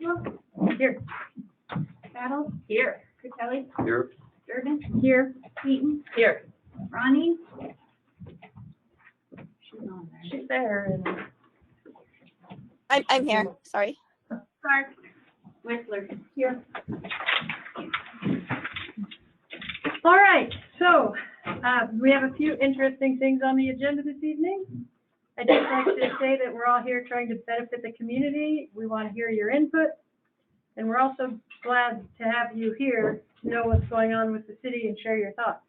Maxwell? Here. Battle? Here. Fratelli? Here. Durden? Here. Eaton? Here. Ronnie? She's there. And I'm here. Sorry. Clark? Whistler? Here. All right, so we have a few interesting things on the agenda this evening. I'd just like to say that we're all here trying to benefit the community. We want to hear your input. And we're also glad to have you here to know what's going on with the city and share your thoughts.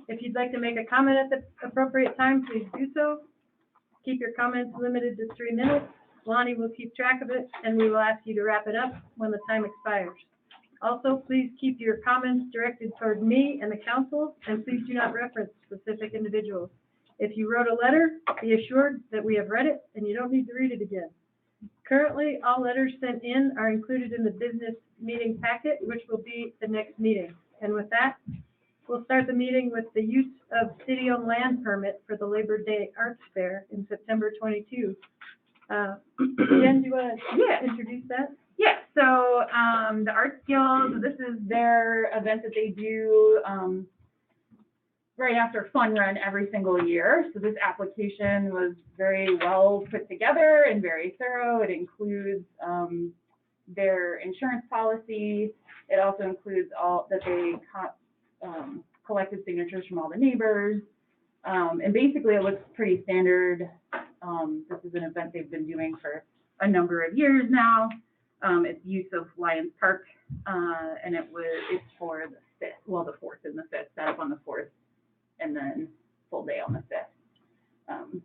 If you'd like to make a comment at the appropriate time, please do so. Keep your comments limited to 3 minutes. Lonnie will keep track of it, and we will ask you to wrap it up when the time expires. Also, please keep your comments directed toward me and the council, and please do not reference specific individuals. If you wrote a letter, be assured that we have read it, and you don't need to read it again. Currently, all letters sent in are included in the business meeting packet, which will be the next meeting. And with that, we'll start the meeting with the use of city-owned land permit for the Labor Day Arts Fair in September 22. Jen, do you want to introduce that? yeah, so the Arts Guild, this is their event that they do right after Fun Run every single year. So this application was very well put together and very thorough. It includes their insurance policy. It also includes all that they collected signatures from all the neighbors. And basically it looks pretty standard. This is an event they've been doing for a number of years now. It's use of Lions Park, and it's for the 5th, well, the 4th and the 5th, set up on the 4th, and then full day on the 5th.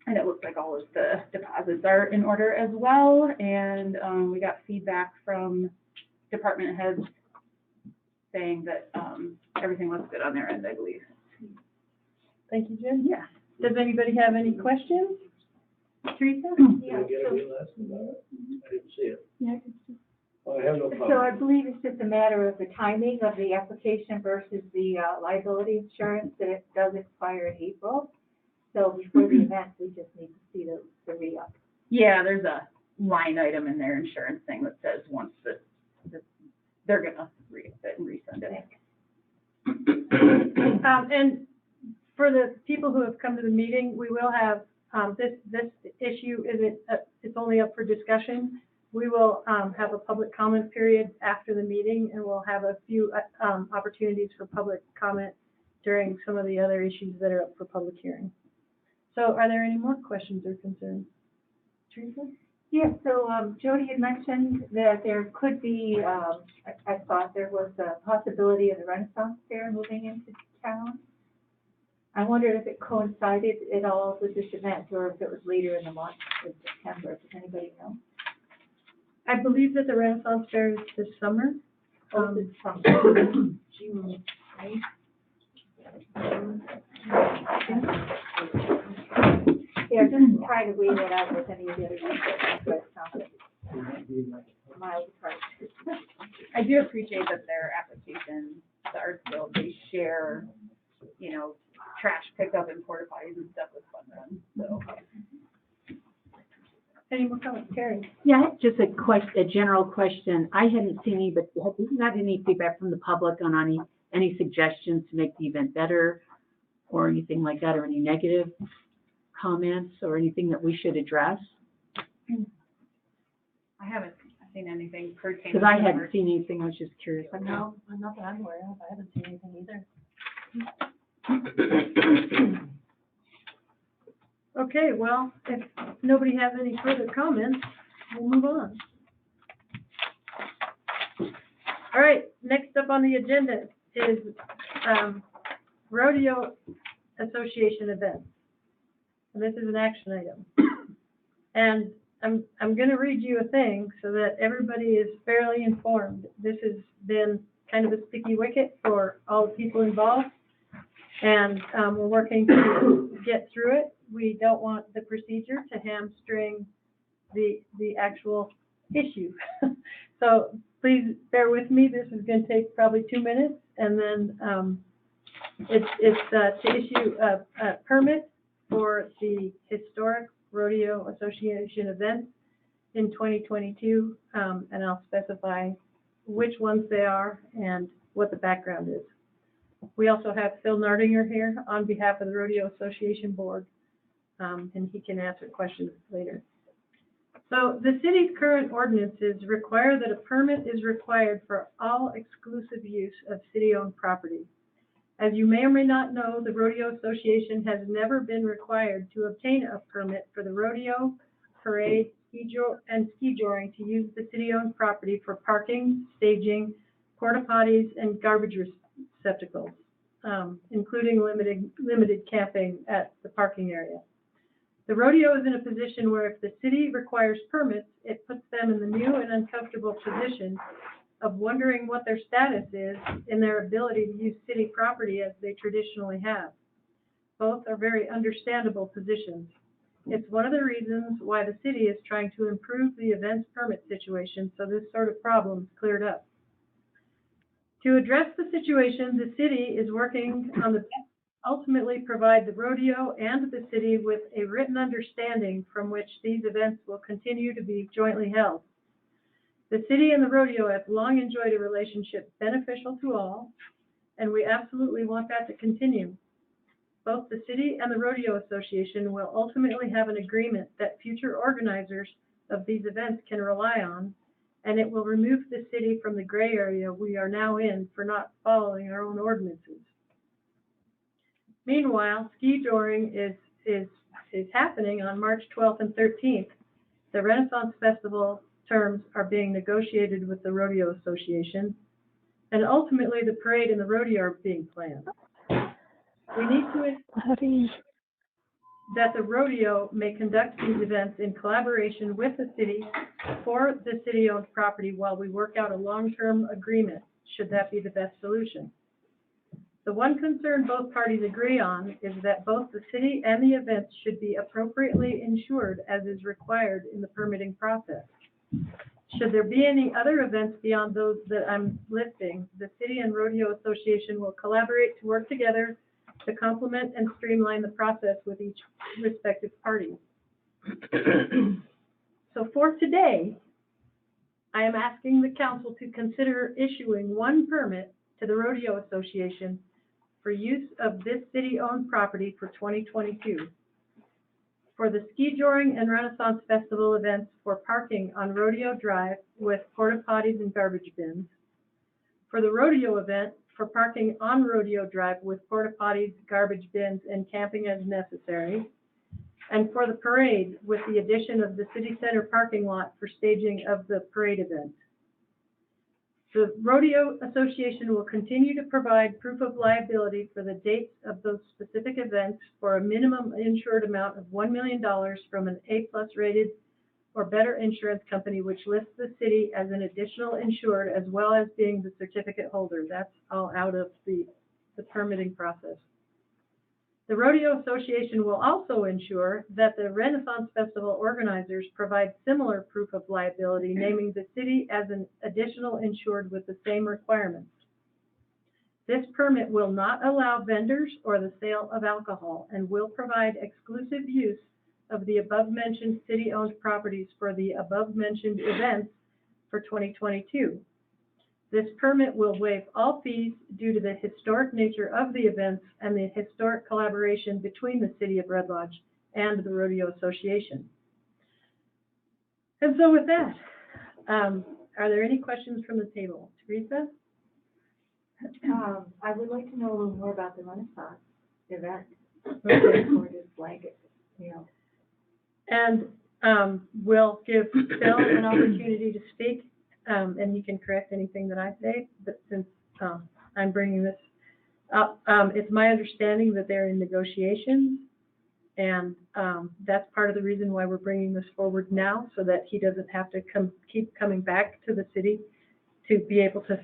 And it looks like all of the deposits are in order as well. And we got feedback from department heads saying that everything looks good on their end, I believe. Thank you, Jen. Yeah. Does anybody have any questions? Teresa? Did I get a real lesson about it? I didn't see it. Yeah. Oh, I have no So problem. I believe it's just a matter of the timing of the application versus the liability insurance, that it does expire in April. So before the event, we just need to see the re-up. Yeah, there's a line item in their insurance thing that says once they're gonna re-up it and resend it. And for the people who have come to the meeting, we will have, this issue isn't, it's only up for discussion. We will have a public comment period after the meeting, and we'll have a few opportunities for public comment during some of the other issues that are up for public hearing. So are there any more questions or concerns? Teresa? Yeah, so Jody had mentioned that there could be, I thought there was a possibility of the Renaissance Fair moving into town. I wondered if it coincided at all with this event, or if it was later in the month in September. Does anybody know? I believe that the Renaissance Fair is this summer. This is from June, right? Yeah, just trying to weigh that out with any of the other research, but it sounds like miles apart. I do appreciate that their application, the Arts Guild, they share, you know, trash pickup and porta potties and stuff with Fun Run. So. Any more comments, Carrie? Yeah, just a general question. I hadn't seen any, but have you got any feedback from the public on any suggestions to make the event better or anything like that, or any negative comments or anything that we should address? I haven't seen anything pertaining. Because I hadn't seen anything. I was just curious. No, not that I'm aware of. I haven't seen anything either. Okay, well, if nobody has any further comments, we'll move on. All right, next up on the agenda is Rodeo Association events. And this is an action item. And I'm going to read you a thing so that everybody is fairly informed. This has been kind of a sticky wicket for all the people involved, and we're working to get through it. We don't want the procedure to hamstring the actual issue. So please bear with me. This is going to take probably 2 minutes, and then it's to issue a permit for the Historic Rodeo Association event in 2022, and I'll specify which ones they are and what the background is. We also have Phil Nardinger here on behalf of the Rodeo Association Board, and he can answer questions later. So the city's current ordinances require that a permit is required for all exclusive use of city-owned property. As you may or may not know, the Rodeo Association has never been required to obtain a permit for the rodeo, parade, and ski joring to use the city-owned property for parking, staging, porta potties, and garbage receptacles, including limited camping at the parking area. The rodeo is in a position where if the city requires permits, it puts them in the new and uncomfortable position of wondering what their status is in their ability to use city property as they traditionally have. Both are very understandable positions. It's one of the reasons why the city is trying to improve the events permit situation so this sort of problem is cleared up. To address the situation, the city is working on the best ultimately provide the rodeo and the city with a written understanding from which these events will continue to be jointly held. The city and the rodeo have long enjoyed a relationship beneficial to all, and we absolutely want that to continue. Both the city and the Rodeo Association will ultimately have an agreement that future organizers of these events can rely on, and it will remove the city from the gray area we are now in for not following our own ordinances. Meanwhile, ski joring is happening on March 12th and 13th. The Renaissance Festival terms are being negotiated with the Rodeo Association, and ultimately the parade and the rodeo are being planned. We need to ensure that the rodeo may conduct these events in collaboration with the city for the city-owned property while we work out a long-term agreement, should that be the best solution. The one concern both parties agree on is that both the city and the events should be appropriately insured as is required in the permitting process. Should there be any other events beyond those that I'm listing, the City and Rodeo Association will collaborate to work together to complement and streamline the process with each respective party. So for today, I am asking the council to consider issuing one permit to the Rodeo Association for use of this city-owned property for 2022. For the ski joring and Renaissance Festival events for parking on Rodeo Drive with porta potties and garbage bins. For the rodeo event for parking on Rodeo Drive with porta potties, garbage bins, and camping as necessary. And for the parade with the addition of the city center parking lot for staging of the parade event. The Rodeo Association will continue to provide proof of liability for the dates of those specific events for a minimum insured amount of $1 million from an A+ rated or better insurance company, which lists the city as an additional insured as well as being the certificate holder. That's all out of the permitting process. The Rodeo Association will also ensure that the Renaissance Festival organizers provide similar proof of liability, naming the city as an additional insured with the same requirements. This permit will not allow vendors or the sale of alcohol and will provide exclusive use of the above-mentioned city-owned properties for the above-mentioned events for 2022. This permit will waive all fees due to the historic nature of the events and the historic collaboration between the City of Red Lodge and the Rodeo Association. And so with that, are there any questions from the table? Teresa? I would like to know a little more about the Renaissance event. Okay. Or just blanket, you know. And we'll give Phil an opportunity to speak, and he can correct anything that I say, but since I'm bringing this up, it's my understanding that they're in negotiations, and that's part of the reason why we're bringing this forward now, so that he doesn't have to keep coming back to the city to be able to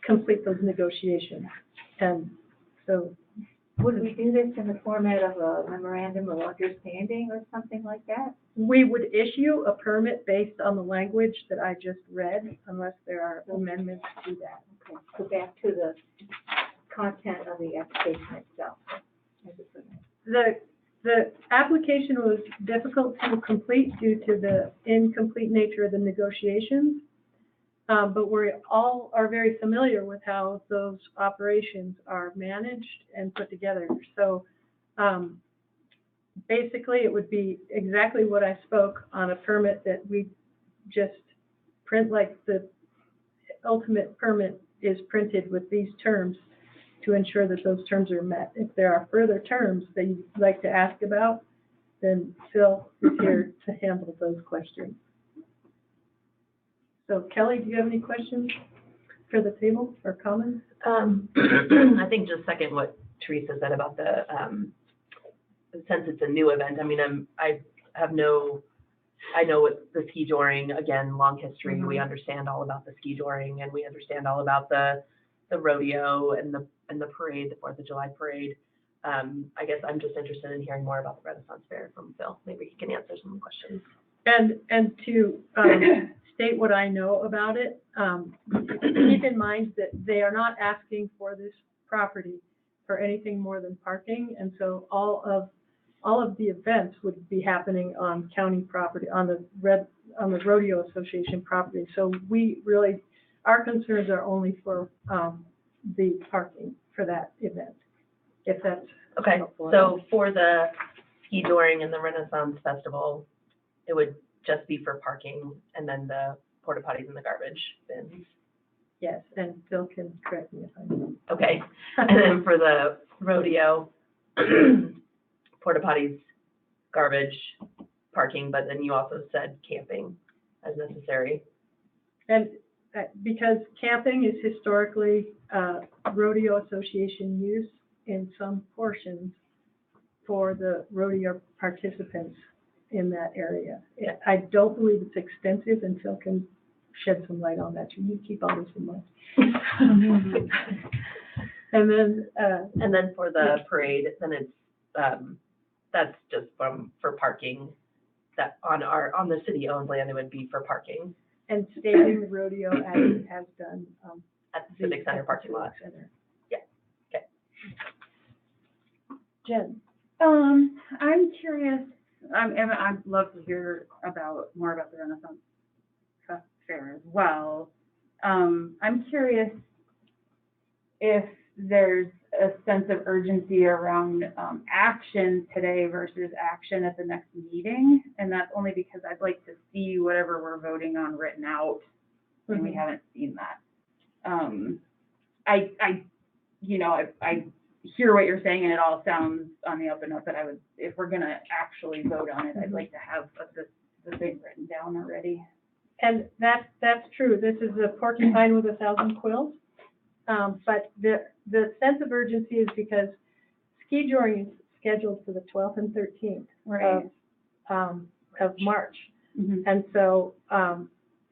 complete those negotiations. And so, would we do this in the format of a memorandum of understanding or something like that? we would issue a permit based on the language that I just read, unless there are amendments to that. Okay, so back to the content of the application itself. The The application was difficult to complete due to the incomplete nature of the negotiations. But we all are very familiar with how those operations are managed and put together. So basically, it would be exactly what I spoke on a permit that we just print, like the ultimate permit is printed with these terms to ensure that those terms are met. If there are further terms that you'd like to ask about, then Phil is here to handle those questions. So Kelly, do you have any questions for the table or comments? I think just second what Teresa said about the, since it's a new event, I mean, I know what the ski joring, again, long history, we understand all about the ski joring, and we understand all about the rodeo and the parade, the 4th of July parade. I guess I'm just interested in hearing more about the Renaissance Fair from Phil. Maybe he can answer some questions. And to state what I know about it, keep in mind that they are not asking for this property for anything more than parking, and so all of the events would be happening on county property, on the Rodeo Association property. So we really, our concerns are only for the parking for that event, if that's Okay, helpful. so for the ski joring and the Renaissance Festival, it would just be for parking, and then the porta potties and the garbage bins. Yes, and Phil can correct me if I'm wrong. Okay, and then for the rodeo, porta potties, garbage, parking, but then you also said camping as necessary. And because camping is historically Rodeo Association use in some portions for the rodeo participants in that area. I don't believe it's extensive, and Phil can shed some light on that. You keep all this in mind. And then For the parade, then it's that's just for parking. That on the city-owned land, it would be for parking and staging the rodeo as it has done at the Civic Center parking lot. Center. Yeah. Okay. Jen. I'm curious. I'd love to hear more about the Renaissance Fair as well. I'm curious if there's a sense of urgency around action today versus action at the next meeting, and that's only because I'd like to see whatever we're voting on written out, and we haven't seen that. I hear what you're saying, and it all sounds on the up and up, but if we're gonna actually vote on it, I'd like to have the thing written down already. And that's true. This is a porcupine with 1,000 quills. But the sense of urgency is because ski joring is scheduled for the 12th and 13th of March. Mm-hmm. And so,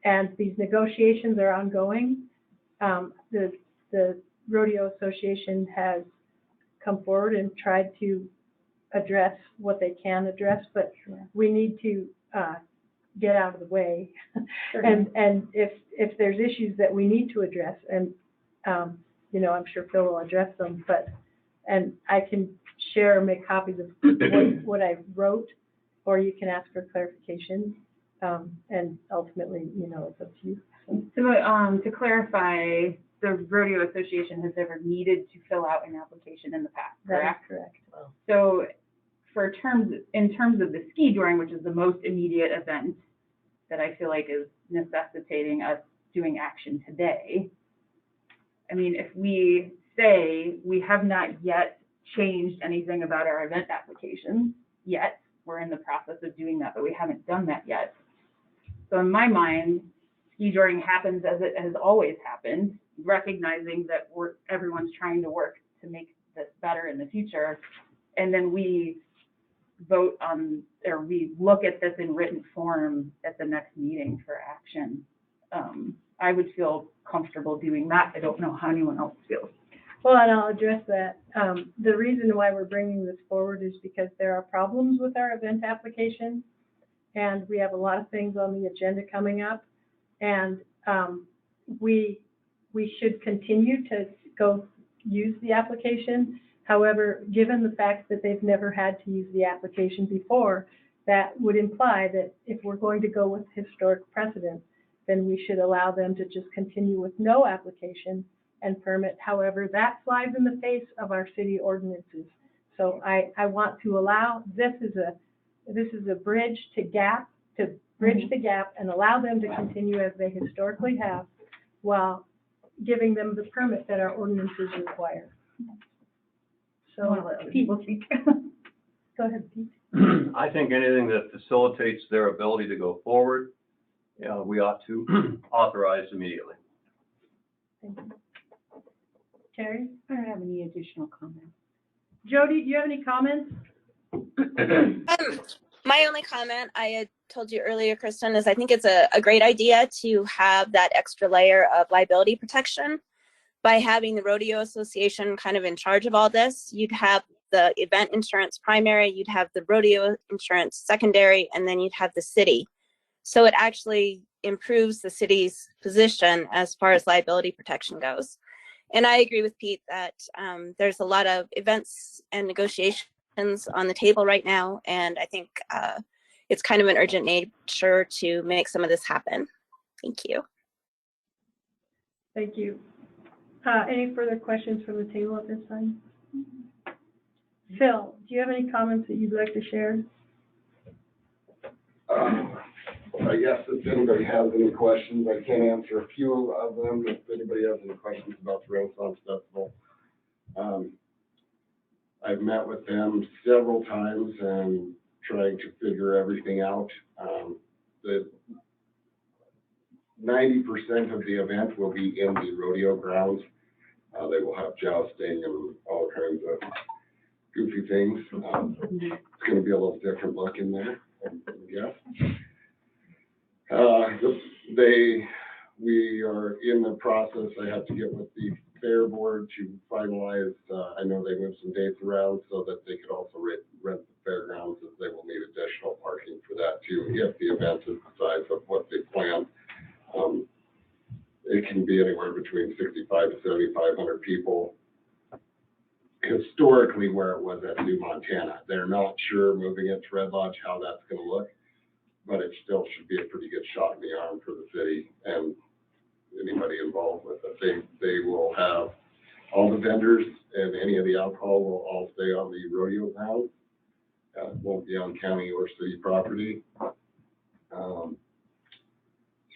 and these negotiations are ongoing. The Rodeo Association has come forward and tried to address what they can address, but we need to get out of the way. And if there's issues that we need to address, and I'm sure Phil will address them, and I can share or make copies of what I wrote, or you can ask for clarification, and ultimately, it's up to you. So, to clarify, the Rodeo Association has never needed to fill out an application in the past, correct? That is correct. So, in terms of the ski joring, which is the most immediate event that I feel like is necessitating us doing action today, I mean, if we say we have not yet changed anything about our event application yet, we're in the process of doing that, but we haven't done that yet. So in my mind, ski joring happens as it has always happened, recognizing that everyone's trying to work to make this better in the future, and then we vote on, or we look at this in written form at the next meeting for action. I would feel comfortable doing that. I don't know how anyone else feels. Well, and I'll address that. The reason why we're bringing this forward is because there are problems with our event application, and we have a lot of things on the agenda coming up, and we should continue to go use the application, However, given the fact that they've never had to use the application before, that would imply that if we're going to go with historic precedent, then we should allow them to just continue with no application and permit. However, that flies in the face of our city ordinances. So I want to allow, this is a bridge to bridge the gap and allow them to continue as they historically have while giving them the permit that our ordinances require. So, Pete, go ahead, Pete. I think anything that facilitates their ability to go forward, we ought to authorize immediately. Thank you. Terry? I don't have any additional comments. Jody, do you have any comments? My only comment, I had told you earlier, Kristen, is I think it's a great idea to have that extra layer of liability protection. By having the Rodeo Association kind of in charge of all this, you'd have the event insurance primary, you'd have the rodeo insurance secondary, and then you'd have the city. So it actually improves the city's position as far as liability protection goes. And I agree with Pete that there's a lot of events and negotiations on the table right now, and I think it's kind of an urgent nature to make some of this happen. Thank you. Thank you. Any further questions from the table at this time? Phil, do you have any comments that you'd like to share? I guess if anybody has any questions, I can answer a few of them. If anybody has any questions about the Renaissance Festival, I've met with them several times and trying to figure everything out. The 90% of the event will be in the rodeo grounds. They will have jousting and all kinds of goofy things. It's going to be a little different look in there, I guess. We are in the process. I have to get with the fair board to finalize. I know they moved some dates around so that they could also rent the fairgrounds, as they will need additional parking for that too, if the event is the size of what they planned. It can be anywhere between 65 to 7,500 people. Historically, where it was at New Montana, they're not sure moving it to Red Lodge how that's going to look, but it still should be a pretty good shot in the arm for the city and anybody involved with it. They will have all the vendors, and any of the alcohol will all stay on the rodeo grounds. It won't be on county or city property.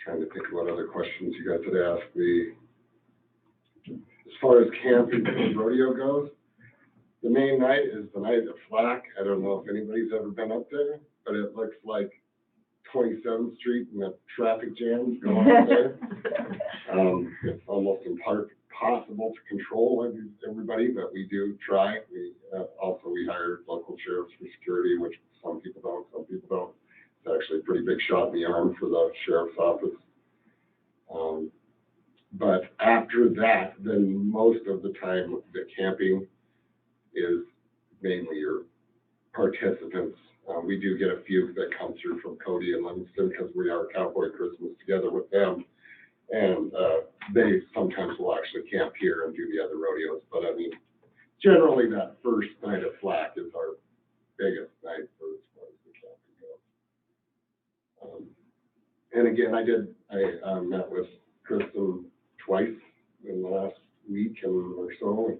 Trying to think of what other questions you guys had asked me. As far as camping and rodeo goes, the main night is the night of Flack. I don't know if anybody's ever been up there, but it looks like 27th Street and the traffic jams going on there. It's almost impossible to control everybody, but we do try. We hire local sheriffs for security, which some people don't, some people don't. It's actually a pretty big shot in the arm for the sheriff's office. But after that, then most of the time, the camping is mainly your participants. We do get a few that come through from Cody and Livingston because we are Cowboy Christmas together with them. And they sometimes will actually camp here and do the other rodeos. But I mean, generally that first night of Flack is our biggest night for as far as the camping goes. And again, I met with Kristen twice in the last week or so, and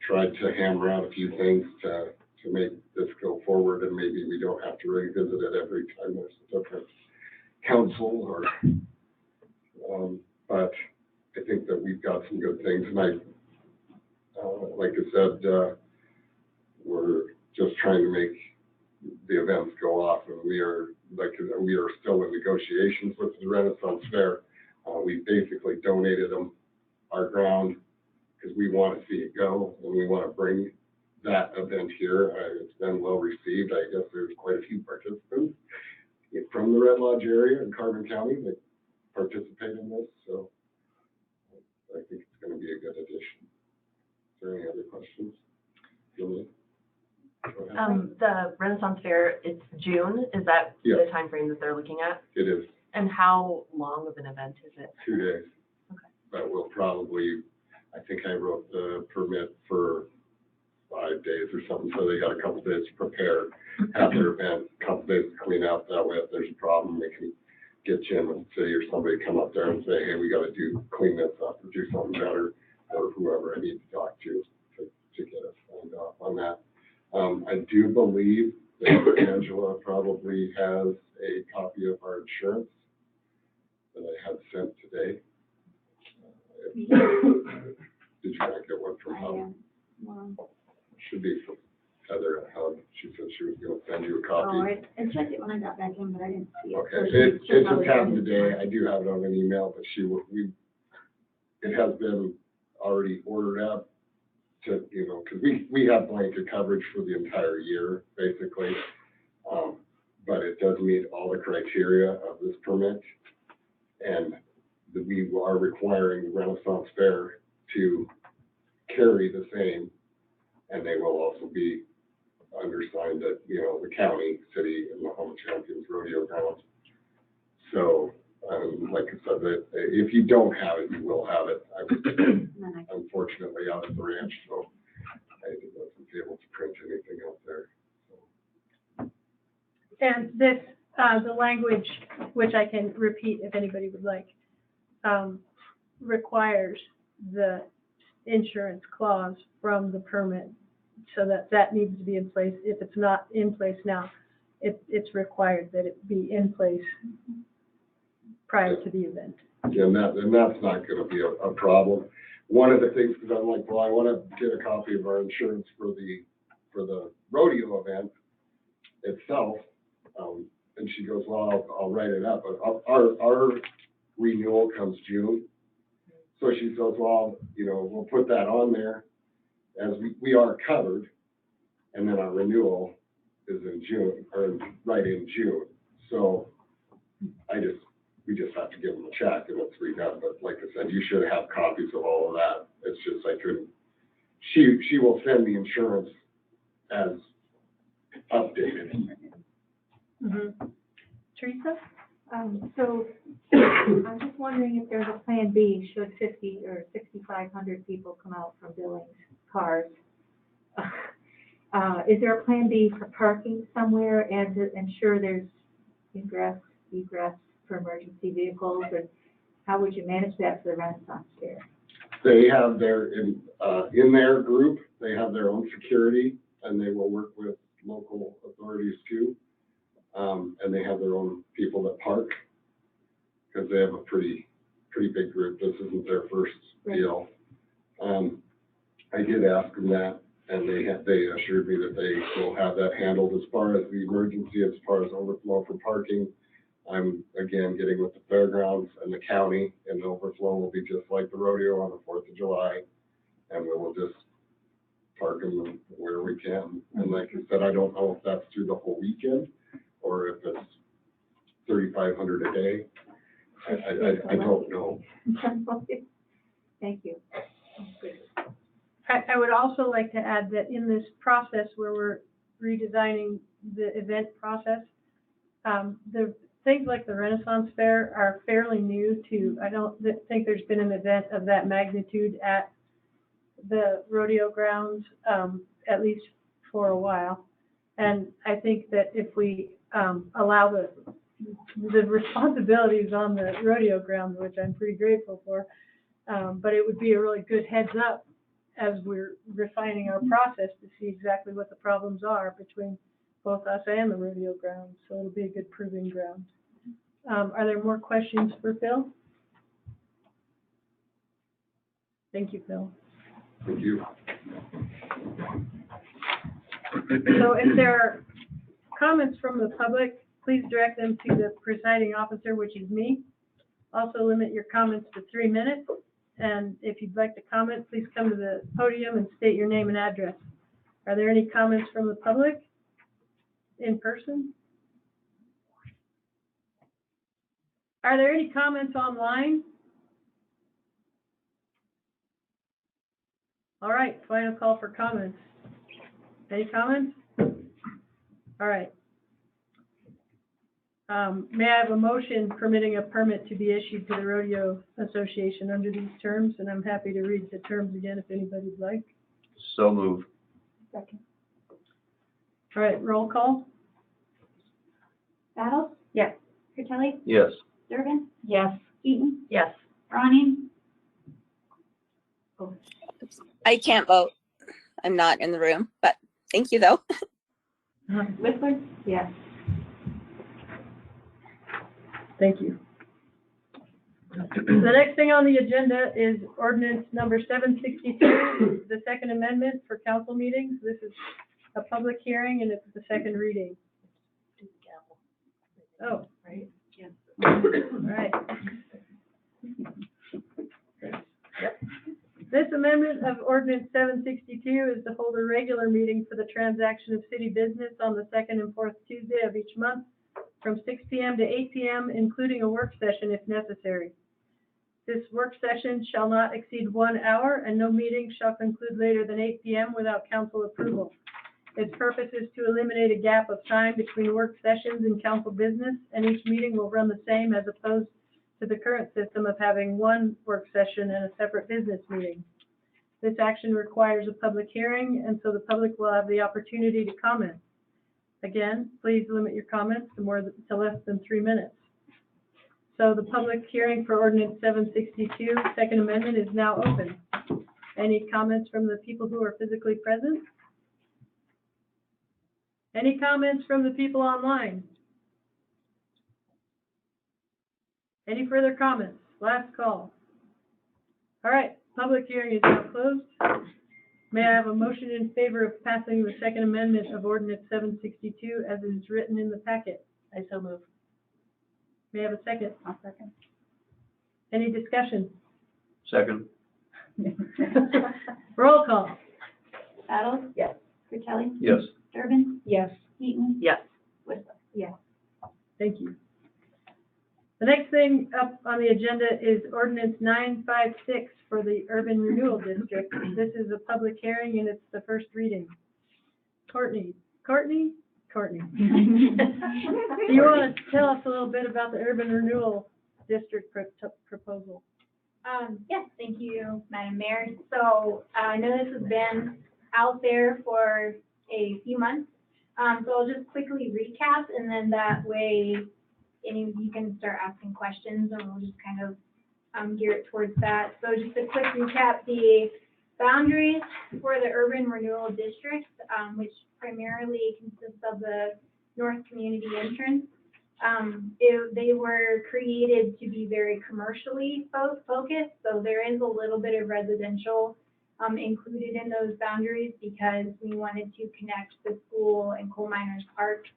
tried to hammer out a few things to make this go forward, and maybe we don't have to revisit it every time there's a different council or, but I think that we've got some good things, and like I said, we're just trying to make the events go off, and we are still in negotiations with the Renaissance Fair. We basically donated them our ground because we want to see it go, and we want to bring that event here. It's been well received. I guess there's quite a few participants from the Red Lodge area in Carbon County that participate in this, so I think it's going to be a good addition. Is there any other questions? Julie? The Renaissance Fair, it's June. Is that the time frame that they're looking at? It is. And how long of an event is it? 2 days. Okay. But we'll probably, I think I wrote the permit for 5 days or something, so they got a couple days to prepare, have their event, a couple days to clean out. That way, if there's a problem, they can get Jim and City or somebody come up there and say, hey, we gotta clean this up or do something better, or whoever I need to talk to get us signed off on that. I do believe that Angela probably has a copy of our insurance that I had sent today. Did you not get one from Hub? Should be from Heather at Hub. She said she was gonna send you a copy. Oh, I checked it when I got back in, but I didn't see it. Okay, So it she'll just probably happened send it. today. I do have it on an email, but it has been already ordered up to, cause we have blanket coverage for the entire year, basically. But it does meet all the criteria of this permit. And we are requiring the Renaissance Fair to carry the same, and they will also be undersigned at, the county, city, and the Home Champions Rodeo grounds. So, like I said, that if you don't have it, you will have it. I was unfortunately out at the ranch, so I wasn't able to print anything out there. And this, the language, which I can repeat if anybody would like, requires the insurance clause from the permit, so that needs to be in place. If it's not in place now, it's required that it be in place prior to the event. Yeah, and that's not gonna be a problem. One of the things, because I'm like, well, I wanna get a copy of our insurance for the rodeo event itself. And she goes, well, I'll write it up, but our renewal comes June. So she says, well, we'll put that on there as we are covered, and then our renewal is in June, or right in June. So we just have to give them a check and it's redone. But like I said, you should have copies of all of that. It's just I couldn't. She will send the insurance as updated. Mm-hmm. Teresa? So I'm just wondering if there's a plan B, should 50 or 6,500 people come out from Billings cars. Is there a plan B for parking somewhere and to ensure there's egress for emergency vehicles, and how would you manage that for the Renaissance Fair? They have in their group, they have their own security, and they will work with local authorities too. And they have their own people that park, because they have a pretty big group. This isn't their first deal. I did ask them that, and they assured me that they will have that handled. As far as the emergency, as far as overflow for parking, I'm again getting with the fairgrounds and the county, and the overflow will be just like the rodeo on the 4th of July, and we will just park them where we can. And like I said, I don't know if that's through the whole weekend or if it's 3,500 a day. I don't know. Thank you. I would also like to add that in this process where we're redesigning the event process, the things like the Renaissance Fair are fairly new to, I don't think there's been an event of that magnitude at the rodeo grounds, at least for a while. And I think that if we allow the responsibilities on the rodeo grounds, which I'm pretty grateful for, but it would be a really good heads up as we're refining our process to see exactly what the problems are between both us and the rodeo grounds. So it'll be a good proving ground. Are there more questions for Phil? Thank you, Phil. Thank you. So if there are comments from the public, please direct them to the presiding officer, which is me. Also limit your comments to 3 minutes. And if you'd like to comment, please come to the podium and state your name and address. Are there any comments from the public in person? Are there any comments online? All right, final call for comments. Any comments? All right. May I have a motion permitting a permit to be issued to the Rodeo Association under these terms? And I'm happy to read the terms again if anybody'd like. So move. Second. All right, roll call? Battles? Yes. Fratelli? Yes. Durbin? Yes. Eaton? Yes. Ronnie? I can't vote. I'm not in the room, but thank you though. Whistler? Yes. Thank you. The next thing on the agenda is ordinance number 762, the second amendment for council meetings. This is a public hearing and it's the second reading. Oh, Right? Yes. all right. This amendment of ordinance 762 is to hold a regular meeting for the transaction of city business on the second and fourth Tuesday of each month from 6 p.m. to 8 p.m., including a work session if necessary. This work session shall not exceed 1 hour, and no meeting shall conclude later than 8 p.m. without council approval. Its purpose is to eliminate a gap of time between work sessions and council business, and each meeting will run the same as opposed to the current system of having one work session and a separate business meeting. This action requires a public hearing, and so the public will have the opportunity to comment. Again, please limit your comments to less than 3 minutes. So the public hearing for ordinance 762, second amendment, is now open. Any comments from the people who are physically present? Any comments from the people online? Any further comments? Last call. All right, public hearing is now closed. May I have a motion in favor of passing the second amendment of ordinance 762 as is written in the packet? I so move. May I have a second? I'll second. Any discussion? Second. Roll call. Battles? Yes. Fratelli? Yes. Durbin? Yes. Eaton? Yes. Whistler? Yes. Thank you. The next thing up on the agenda is ordinance 956 for the Urban Renewal District. This is a public hearing and it's the first reading. Courtney. Do you want to tell us a little bit about the Urban Renewal District proposal? Yes, thank you, Madam Mayor. So I know this has been out there for a few months. So I'll just quickly recap, and then that way any of you can start asking questions, and we'll just kind of gear it towards that. So just a quick recap, the boundaries for the Urban Renewal District, which primarily consists of the North Community Entrance. They were created to be very commercially focused, so there is a little bit of residential included in those boundaries because we wanted to connect the school and Coal Miners Park.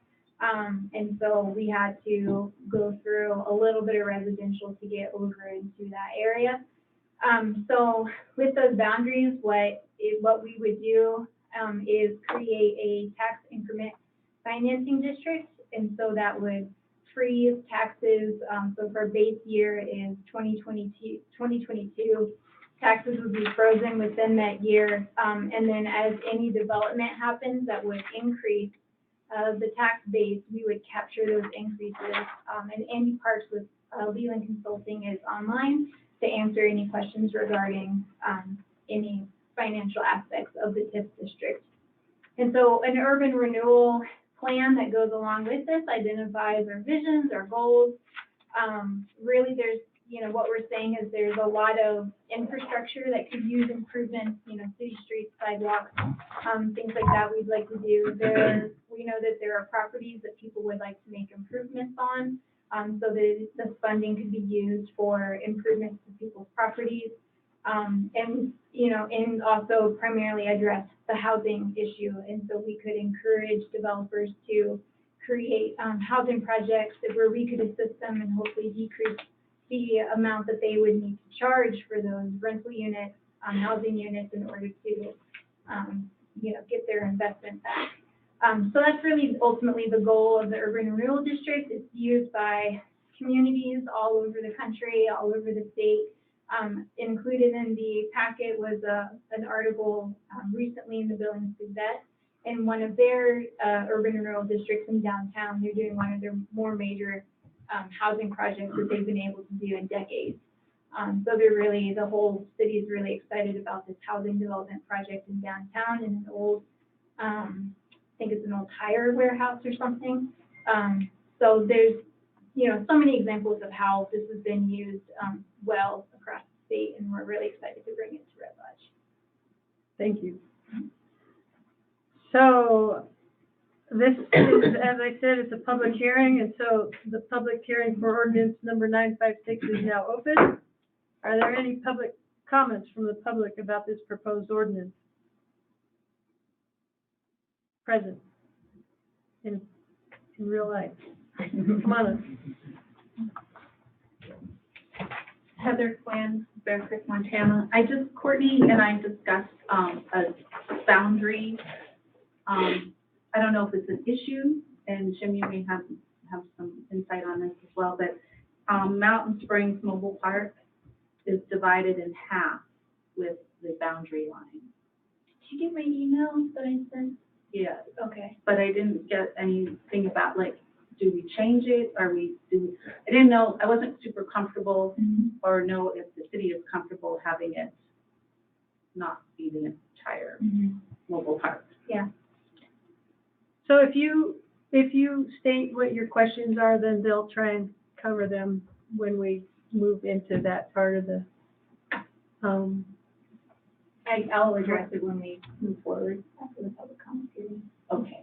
And so we had to go through a little bit of residential to get over into that area. So with those boundaries, what we would do is create a tax increment financing district. And so that would freeze taxes. So for base year is 2022, taxes would be frozen within that year. And then as any development happens that would increase the tax base, we would capture those increases. And Andy Parks with Leland Consulting is online to answer any questions regarding any financial aspects of the TIF district. And so an urban renewal plan that goes along with this identifies our visions, our goals. Really, there's, what we're saying is there's a lot of infrastructure that could use improvements, city streets, sidewalks, things like that we'd like to do. We know that there are properties that people would like to make improvements on, so that this funding could be used for improvements to people's properties, and also primarily address the housing issue. And so we could encourage developers to create housing projects where we could assist them and hopefully decrease the amount that they would need to charge for those rental units, housing units, in order to, get their investment back. So that's really ultimately the goal of the Urban Renewal District. It's used by communities all over the country, all over the state. Included in the packet was an article recently in the Billings Gazette. In one of their urban renewal districts in downtown, they're doing one of their more major housing projects that they've been able to do in decades. So the whole city is really excited about this housing development project in downtown in an old I think it's an old tire warehouse or something. So there's, so many examples of how this has been used, well across the state, and we're really excited to bring it to Red Lodge. Thank you. So this is, as I said, it's a public hearing, and so the public hearing for ordinance number 956 is now open. Are there any public comments from the public about this proposed ordinance? Present in real life. Come on up. Heather Quinn, Bear Creek, Montana. Courtney and I discussed a boundary. I don't know if it's an issue, and Jim, you may have some insight on this as well, but Mountain Springs Mobile Park is divided in half with the boundary line. Did you get my email that I sent? Yes. Okay. But I didn't get anything about, like, do we change it? I didn't know, I wasn't super comfortable or know if the city is comfortable having it not be the entire mobile park. Yeah. So if you state what your questions are, then they'll try and cover them when we move into that part of the, I'll address it when we move forward after the public comment period. Okay.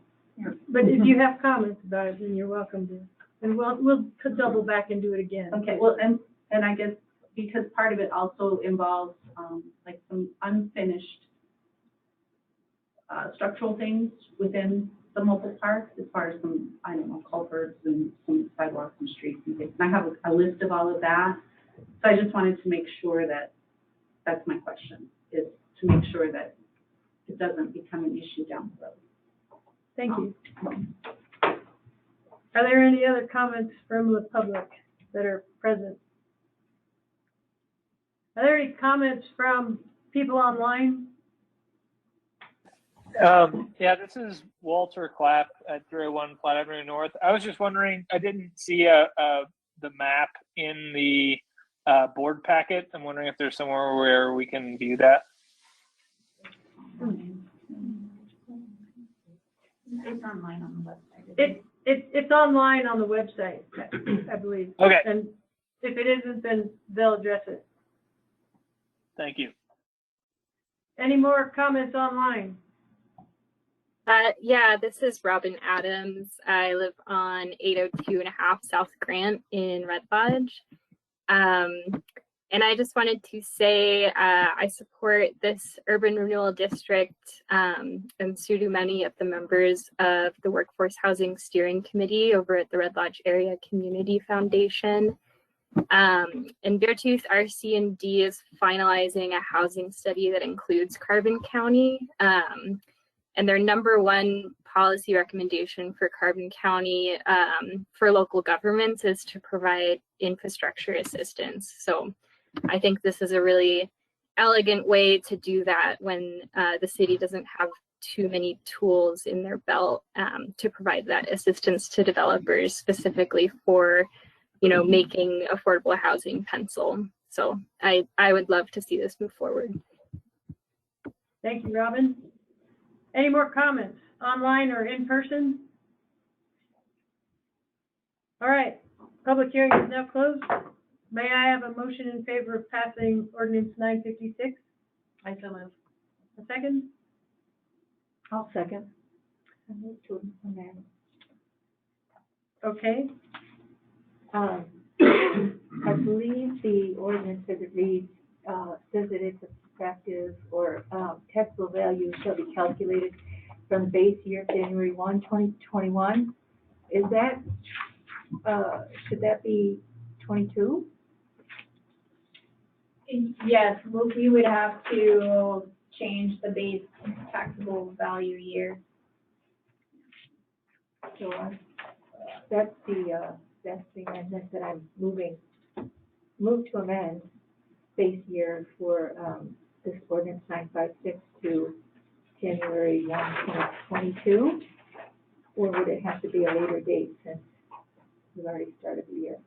but if you have comments about it, then you're welcome to. And we'll double back and do it again. Okay, well, and I guess because part of it also involves, like some unfinished structural things within the mobile park, as far as some, I don't know, culverts and some sidewalks and streets and things. And I have a list of all of that. So I just wanted to make sure that, that's my question, is to make sure that it doesn't become an issue down the road. Thank you. Are there any other comments from the public that are present? Are there any comments from people online? Yeah, this is Walter Clapp at 301 Platte Avenue North. I was just wondering, I didn't see the map in the board packet. I'm wondering if there's somewhere where we can view that. It's online on the website. It's online on the website, I believe. Okay. And if it isn't, then they'll address it. Thank you. Any more comments online? Yeah, this is Robin Adams. I live on 802.5 South Grant in Red Lodge. And I just wanted to say I support this urban renewal district, and so do many of the members of the Workforce Housing Steering Committee over at the Red Lodge Area Community Foundation. And Beartooth RC&D is finalizing a housing study that includes Carbon County. And their #1 policy recommendation for Carbon County for local governments is to provide infrastructure assistance. So I think this is a really elegant way to do that when the city doesn't have too many tools in their belt to provide that assistance to developers, specifically for, making affordable housing pencil. So I would love to see this move forward. Thank you, Robin. Any more comments, online or in person? All right, public hearing is now closed. May I have a motion in favor of passing ordinance 956? I so move. A second? I'll second. I move to amend. Okay. I believe the ordinance as it reads, says that it's effective or taxable value shall be calculated from the base year January 1, 2021. Is that, should that be 22? Yes, we would have to change the base taxable value year. So that's the amendment that I'm move to amend base year for this ordinance 956 to January 1, 2022, or would it have to be a later date since we've already started the year?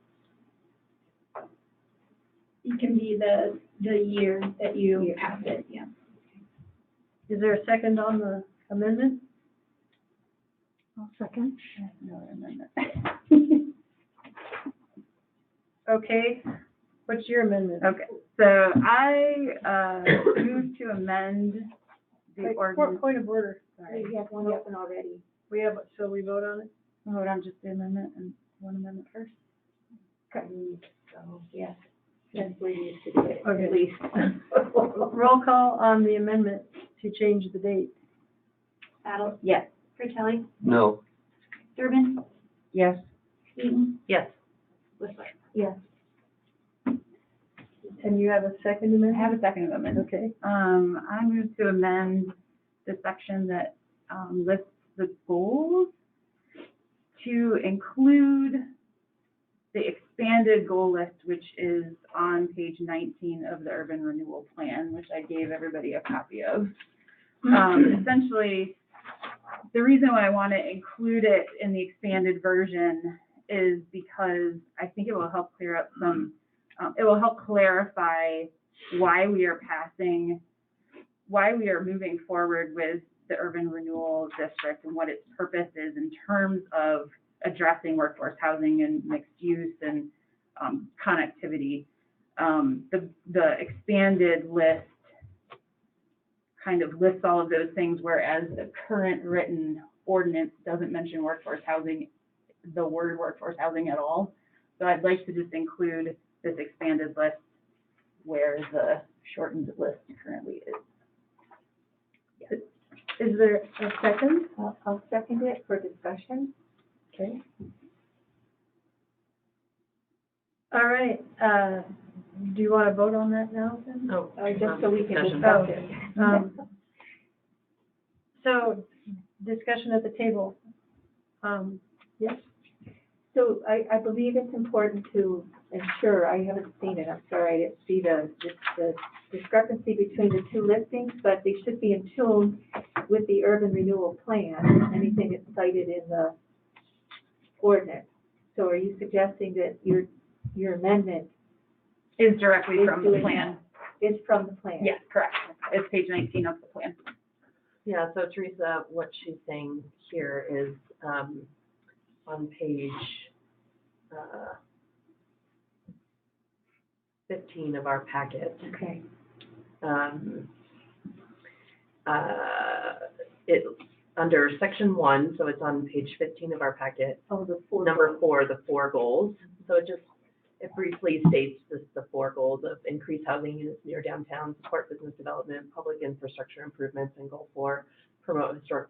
It can be the year that you pass it, yeah. Is there a second on the amendment? I'll second. Another amendment. Okay, what's your amendment? Okay, so I, move to amend the Wait, ordinance. Point of order. Sorry. We have one open already. We have, so we vote on it? We'll vote on just the amendment and one amendment first. So, yes, that's where you used to do it, Okay. at least. Roll call on the amendment to change the date. Battle, Yes. Fratelli, No. Durbin, Yes. Eaton, Yes. Whistler. Yes. And you have a second I amendment? have a second amendment. Okay. I move to amend the section that, lists the goals to include the expanded goal list, which is on page 19 of the urban renewal plan, which I gave everybody a copy of. Essentially, the reason why I want to include it in the expanded version is because I think it will help clear up some, it will help clarify why we are moving forward with the urban renewal district and what its purpose is in terms of addressing workforce housing and mixed use and connectivity. The expanded list kind of lists all of those things, whereas the current written ordinance doesn't mention workforce housing, the word workforce housing at all. So I'd like to just include this expanded list where the shortened list currently is. Is there a second? I'll second it for discussion. Okay. All right, do you want to vote on that now then? Oh, Just so we can discussion. discuss it. So, discussion at the table. Yes? So I believe it's important to ensure, I haven't seen it, I'm sorry, I didn't see the discrepancy between the two listings, but they should be in tune with the urban renewal plan, anything that's cited in the ordinance. So are you suggesting that your amendment Is directly Is from the doing plan. is from the plan? Yes, correct. It's page 19 of the plan. Yeah, so Teresa, what she's saying here is, on page, 15 of our packet. Okay. It, under section 1, so it's on page 15 of our packet, Oh, the four. number 4, the 4 goals. So it briefly states the 4 goals of increase housing units near downtown, support business development, public infrastructure improvements, and goal 4, promote historic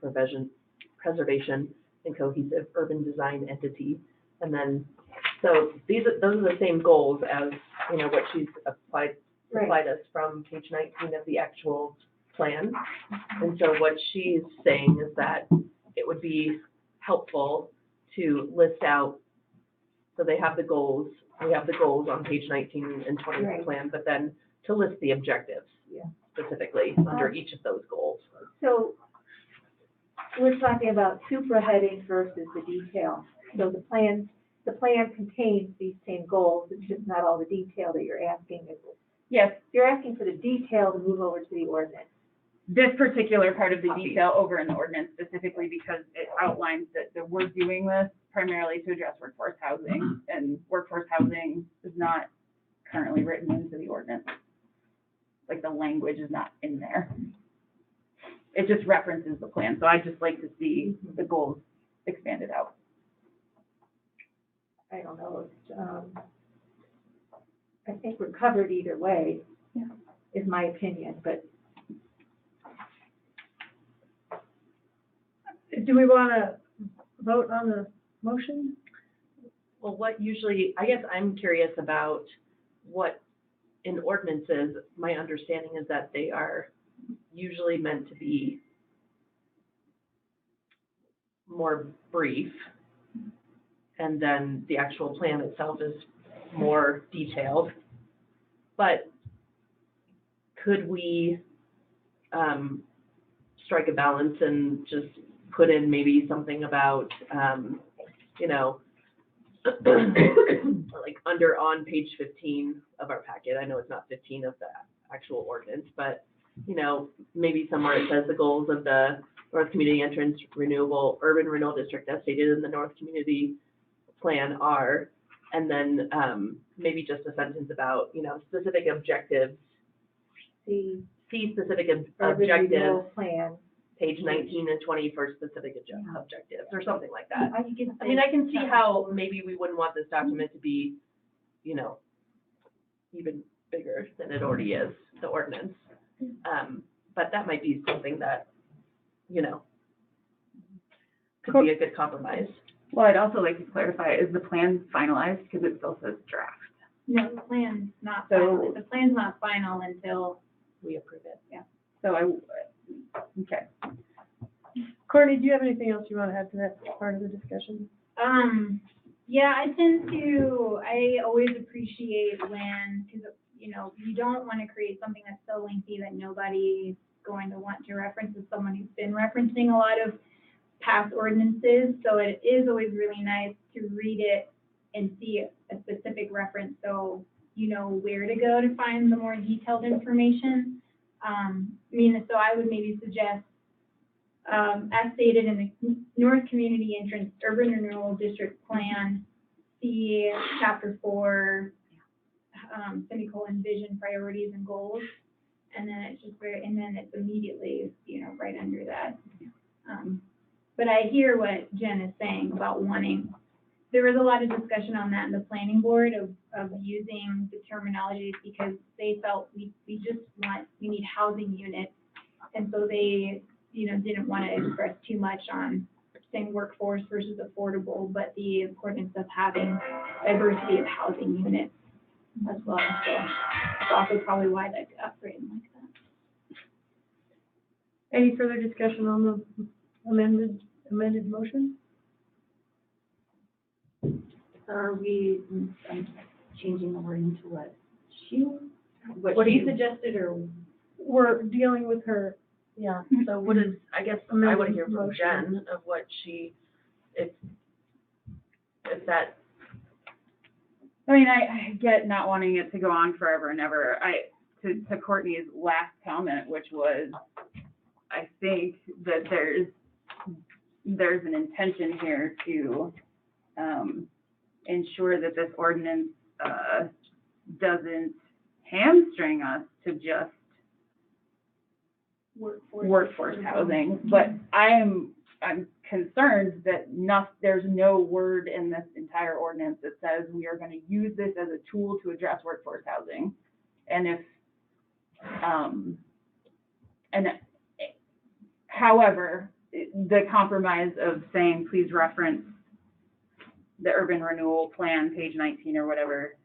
preservation and cohesive urban design entity. And then, so those are the same goals as, what she's supplied us from page 19 of the actual plan. And so what she's saying is that it would be helpful to list out, so they have the goals, we have the goals on page 19 and 20 of the Right. plan, but then to list the objectives specifically under each of those goals. So we're talking about supraheading versus the detail. So the plan contains these same goals, it's just not all the detail that you're asking. Yes, You're asking for the detail to move over to the ordinance. this particular part of the detail over in the ordinance specifically because it outlines that we're doing this primarily to address workforce housing, and workforce housing is not currently written into the ordinance. Like, the language is not in there. It just references the plan, so I just like to see the goals expanded out. I don't know, I think we're covered either way, is my opinion, but Do we want to vote on the motion? Well, what usually, I guess I'm curious about what in ordinances, my understanding is that they are usually meant to be more brief, and then the actual plan itself is more detailed. But could we strike a balance and just put in maybe something about, like on page 15 of our packet, I know it's not 15 of the actual ordinance, but, maybe somewhere it says the goals of the North Community Entrance Renewable Urban Renewal District as stated in the North Community Plan are, and then, maybe just a sentence about, you know, specific objectives, The see specific urban objectives, renewal plan. page 19 and 20 for specific objectives, or something like that. I think it's. I mean, I can see how maybe we wouldn't want this document to be, you know, even bigger than it already is, the ordinance. But that might be something that, you know, could be a good compromise. Well, I'd also like to clarify, is the plan finalized? Because it still says draft. No, the plan's not So- final. The plan's not final until, We approve it. So okay. Courtney, do you have anything else you want to add to that part of the discussion? yeah, I always appreciate when, because, you know, you don't want to create something that's so lengthy that nobody's going to want to reference as someone who's been referencing a lot of past ordinances. So it is always really nice to read it and see a specific reference, so you know where to go to find the more detailed information. So I would maybe suggest, as stated in the North Community Entrance Urban Renewal District Plan, see Chapter 4, semicolon, vision, priorities, and goals, and then it's immediately, you know, right under that. But I hear what Jen is saying about wanting. There was a lot of discussion on that in the planning board of using the terminologies because they felt we need housing units. And so they, you know, didn't want to express too much on saying workforce versus affordable, but the importance of having diversity of housing units as well. So that's also probably why that got written like that. Any further discussion on the amended motion? Are we changing the wording to what What she he suggested, or? We're dealing with her, Yeah, so what is, I guess, I want to hear from Jen of what she, if that, I mean, I get not wanting it to go on forever and ever. To Courtney's last comment, which was, I think that there's an intention here to ensure that this ordinance doesn't hamstring us to just workforce housing. But I'm concerned that there's no word in this entire ordinance that says we are going to use this as a tool to address workforce housing. And however, the compromise of saying, please reference the urban renewal plan, page 19 or whatever,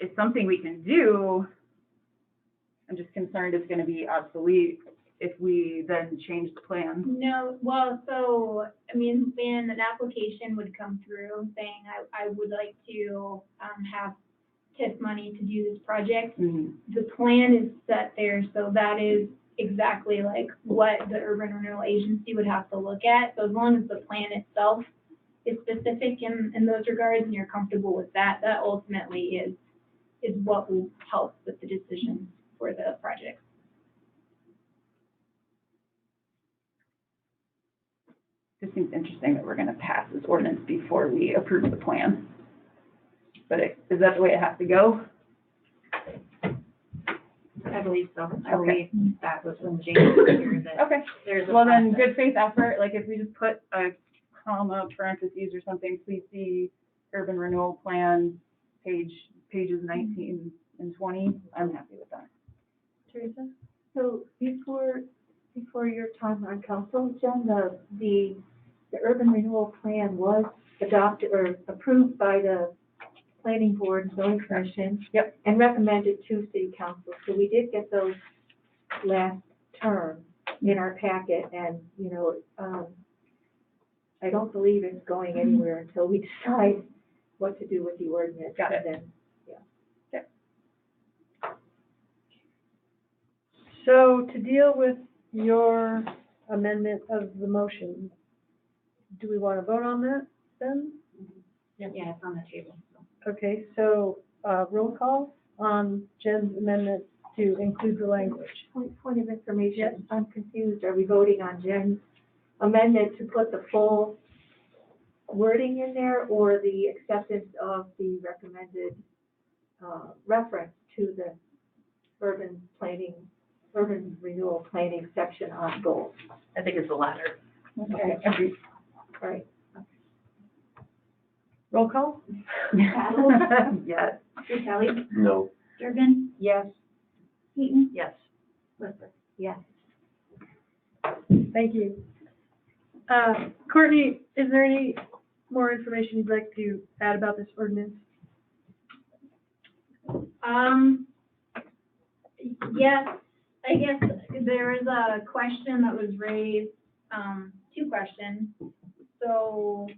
is something we can do. I'm just concerned it's going to be obsolete if we then change the plan. No, well, so, I mean, then an application would come through saying, I would like to have TIF money to do this project. Mm-hmm. The plan is set there, so that is exactly like what the Urban Renewal Agency would have to look at. So as long as the plan itself is specific in those regards and you're comfortable with that, that ultimately is what will help with the decision for the project. It seems interesting that we're going to pass this ordinance before we approve the plan. But is that the way it has to go? I believe so. I Okay. believe that was when James was here that Okay. there's a Well, then, process. good faith effort, like if we just put a comma, parentheses or something, please see urban renewal plan, pages 19 and 20, I'm happy with that. Teresa? So before your time on council, Jen, the urban renewal plan was adopted or approved by the planning board and zoning commission. Yep. And recommended to city council. So we did get those last term in our packet, and, you know, I don't believe it's going anywhere until we decide what to do with the ordinance. Got it. And then, yeah. So to deal with your amendment of the motion, do we want to vote on that then? Yeah, it's on the table. So. Okay, so roll call on Jen's amendment to include the language. Point of information, I'm confused. Are we voting on Jen's amendment to put the full wording in there, or the acceptance of the recommended reference to the urban renewal planning section on goals? I think it's the latter. Okay, all right. Roll call? Battle? Yes. Kelly? No. Durgan? Yes. Heaton? Yes. Clifford? Yes. Thank you. Courtney, is there any more information you'd like to add about this ordinance? Yes, I guess there was a question that was raised, two questions. So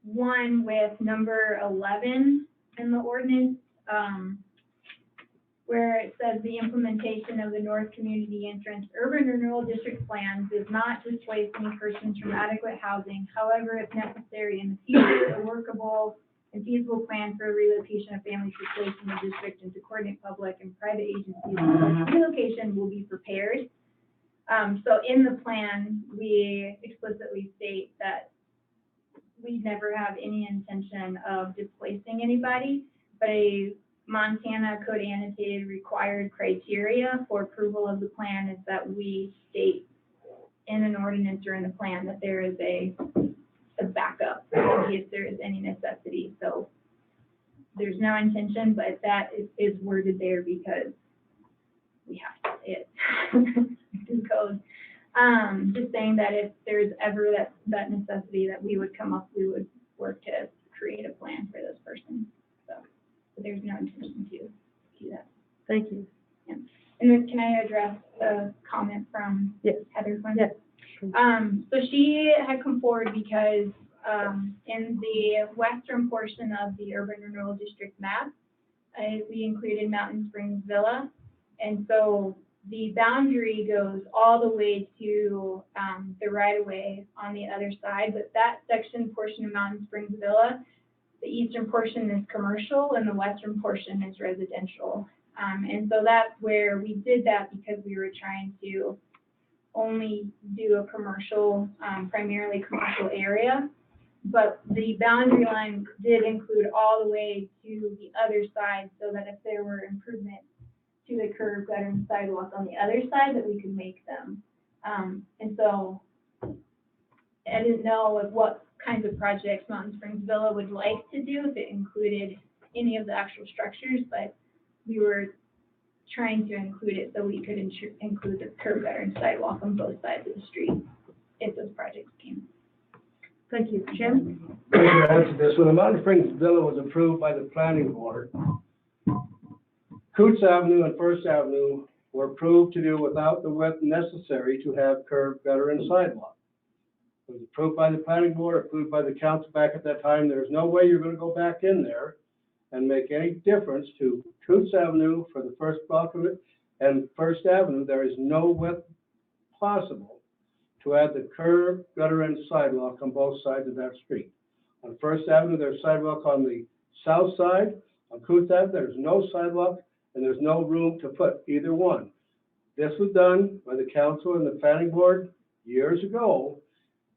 one with number 11 in the ordinance, where it says the implementation of the North Community Entrance Urban Renewal District Plan does not displace any persons from adequate housing. However, if necessary in the future, a workable and feasible plan for relocation of families placed in the district and to coordinate public and private agencies for relocation will be prepared. So in the plan, we explicitly state that we never have any intention of displacing anybody, but a Montana Code Annotated required criteria for approval of the plan is that we state in an ordinance or in the plan that there is a backup in case there is any necessity. So there's no intention, but that is worded there because we have to say it in code. Just saying that if there's ever that necessity that we would come up, we would work to create a plan for this person. So there's no intention to do that. Thank you. Yeah. And then can I address a comment from Heather? Yes. So she had come forward because in the western portion of the Urban Renewal District map, we included Mountain Springs Villa. And so the boundary goes all the way to the right-of-way on the other side, but that portion of Mountain Springs Villa, the eastern portion is commercial and the western portion is residential. And so that's where we did that because we were trying to only do a commercial, primarily commercial area. But the boundary line did include all the way to the other side so that if there were improvements to the curb, gutter, and sidewalk on the other side, that we could make them. And so I didn't know what kinds of projects Mountain Springs Villa would like to do, if it included any of the actual structures, but we were trying to include it so we could include the curb, gutter, and sidewalk on both sides of the street if those projects came. Thank you. Jim? I'm going to answer this. When the Mountain Springs Villa was approved by the planning board, Coots Avenue and First Avenue were approved to do without the width necessary to have curb, gutter, and sidewalk. It was approved by the planning board, approved by the council back at that time. There's no way you're going to go back in there and make any difference to Coots Avenue for the first block of it and First Avenue. There is no width possible to add the curb, gutter, and sidewalk on both sides of that street. On First Avenue, there's sidewalk on the south side. On Coots Avenue, there's no sidewalk, and there's no room to put either one. This was done by the council and the planning board years ago.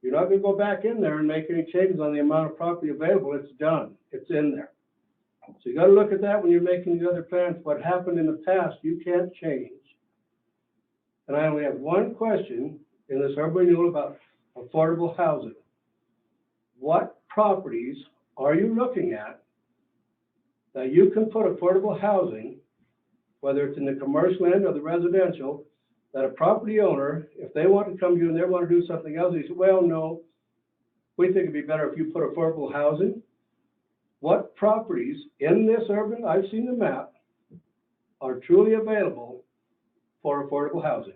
You're not going to go back in there and make any changes on the amount of property available. It's done. It's in there. So you got to look at that when you're making the other plans. What happened in the past, you can't change. And I only have one question in this urban renewal about affordable housing. What properties are you looking at that you can put affordable housing, whether it's in the commercial end or the residential, that a property owner, if they want to come to you and they want to do something else, they say, well, no, we think it'd be better if you put affordable housing. What properties in this urban, I've seen the map, are truly available for affordable housing?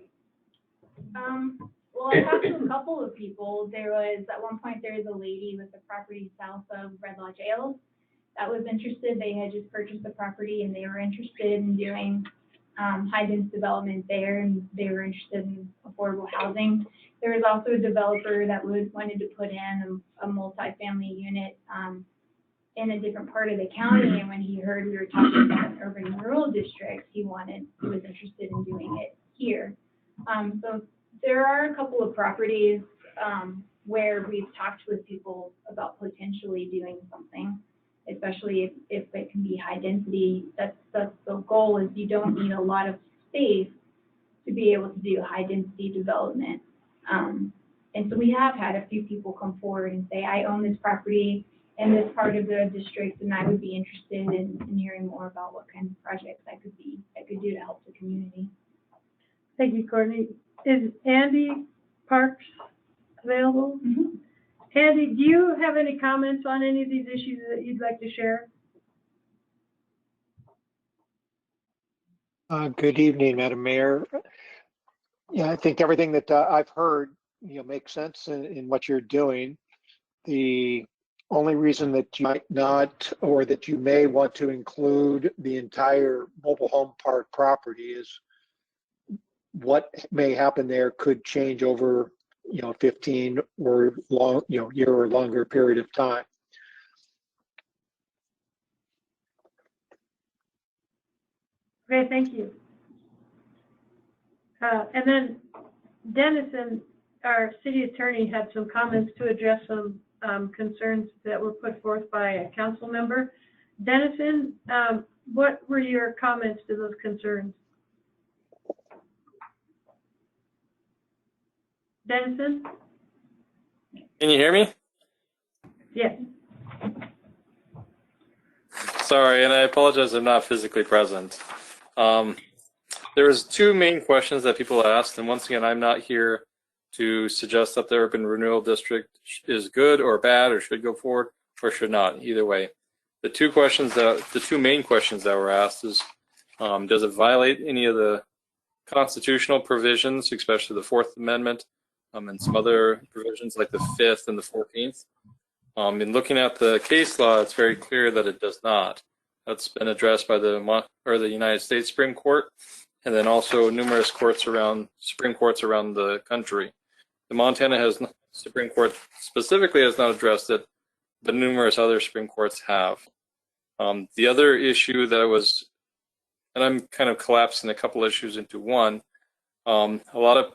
Well, I talked to a couple of people. There was, at one point, there was a lady with a property south of Red Lodge Ales that was interested. They had just purchased the property and they were interested in doing high-density development there, and they were interested in affordable housing. There was also a developer that wanted to put in a multifamily unit in a different part of the county, and when he heard we were talking about urban and rural districts, he was interested in doing it here. So there are a couple of properties where we've talked with people about potentially doing something, especially if it can be high density. That's the goal, is you don't need a lot of space to be able to do high density development. And so we have had a few people come forward and say, I own this property in this part of the district, and I would be interested in hearing more about what kind of projects I could do to help the community. Thank you, Courtney. Is Andy Parks available? Mm-hmm. Andy, do you have any comments on any of these issues that you'd like to share? Good evening, Madam Mayor. Yeah, I think everything that I've heard, makes sense in what you're doing. The only reason that you might not, or that you may want to include the entire mobile home park property, is what may happen there could change over, 15 or year or longer period of time. Okay, thank you. And then Dennison, our city attorney, had some comments to address some concerns that were put forth by a council member. Dennison, what were your comments to those concerns? Dennison? Can you hear me? Yes. Sorry, and I apologize I'm not physically present. There was two main questions that people asked, and once again, I'm not here to suggest that the urban renewal district is good or bad or should go forward or should not, either way. The two main questions that were asked is, does it violate any of the constitutional provisions, especially the Fourth Amendment, and some other provisions like the 5th and the 14th? In looking at the case law, it's very clear that it does not. That's been addressed by the United States Supreme Court, and then also numerous Supreme Courts around the country. The Montana Supreme Court specifically has not addressed it, but numerous other Supreme Courts have. The other issue that was, and I'm kind of collapsing a couple issues into one, a lot of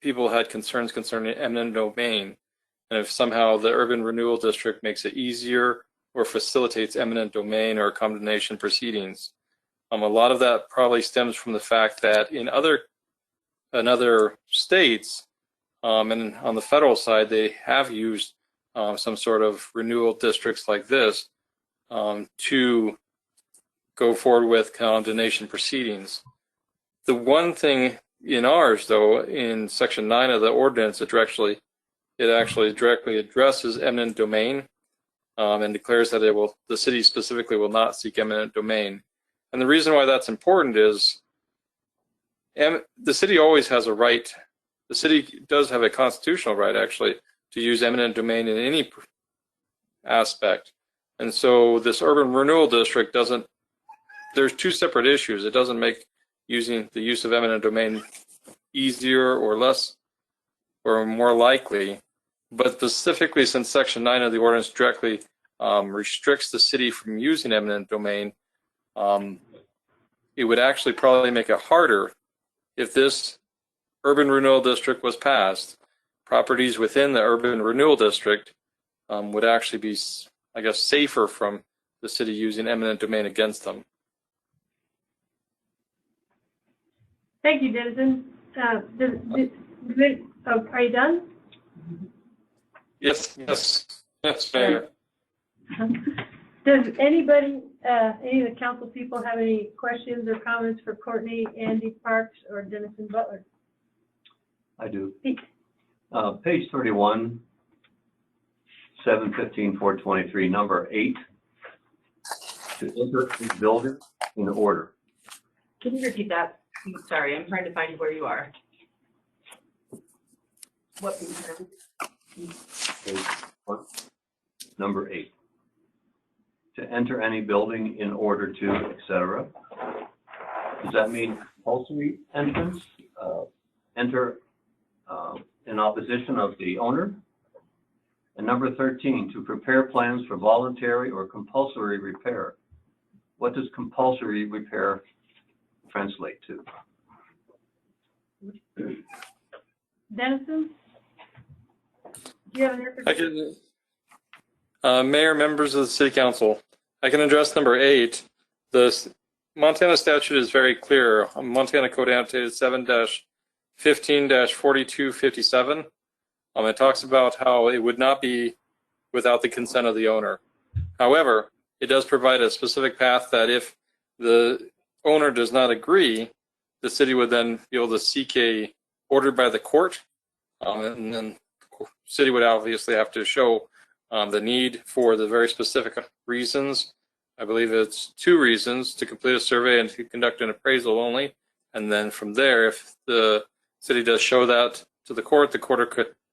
people had concerns concerning eminent domain, and if somehow the urban renewal district makes it easier or facilitates eminent domain or condemnation proceedings. A lot of that probably stems from the fact that in other states, and on the federal side, they have used some sort of renewal districts like this to go forward with condemnation proceedings. The one thing in ours, though, in Section 9 of the ordinance, it actually directly addresses eminent domain and declares that the city specifically will not seek eminent domain. And the reason why that's important is the city always has a right. The city does have a constitutional right, actually, to use eminent domain in any aspect. And so this urban renewal district there's two separate issues. It doesn't make using the use of eminent domain easier or less or more likely, but specifically since Section 9 of the ordinance directly restricts the city from using eminent domain, it would actually probably make it harder if this urban renewal district was passed. Properties within the urban renewal district would actually be, I guess, safer from the city using eminent domain against them. Thank you, Dennison. Are you done? Yes, Mayor. Does anybody, any of the council people have any questions or comments for Courtney, Andy Parks, or Dennison Butler? I do. Pete. Page 31, 715-423, number 8, to enter a building in order. Can you repeat that? Sorry, I'm trying to find where you are. What Page 1, number 8. To enter any building in order to, etc. Does that mean compulsory entrance? Enter in opposition of the owner? And number 13, to prepare plans for voluntary or compulsory repair. What does compulsory repair translate to? Dennison? Do you have an I can, Mayor, members of the City Council, I can address number 8. The Montana statute is very clear. Montana Code Annotated 7-15-4257. It talks about how it would not be without the consent of the owner. However, it does provide a specific path that if the owner does not agree, the city would then be able to seek a order by the court, and then the city would obviously have to show the need for the very specific reasons. I believe it's 2 reasons: to complete a survey and to conduct an appraisal only. And then from there, if the city does show that to the court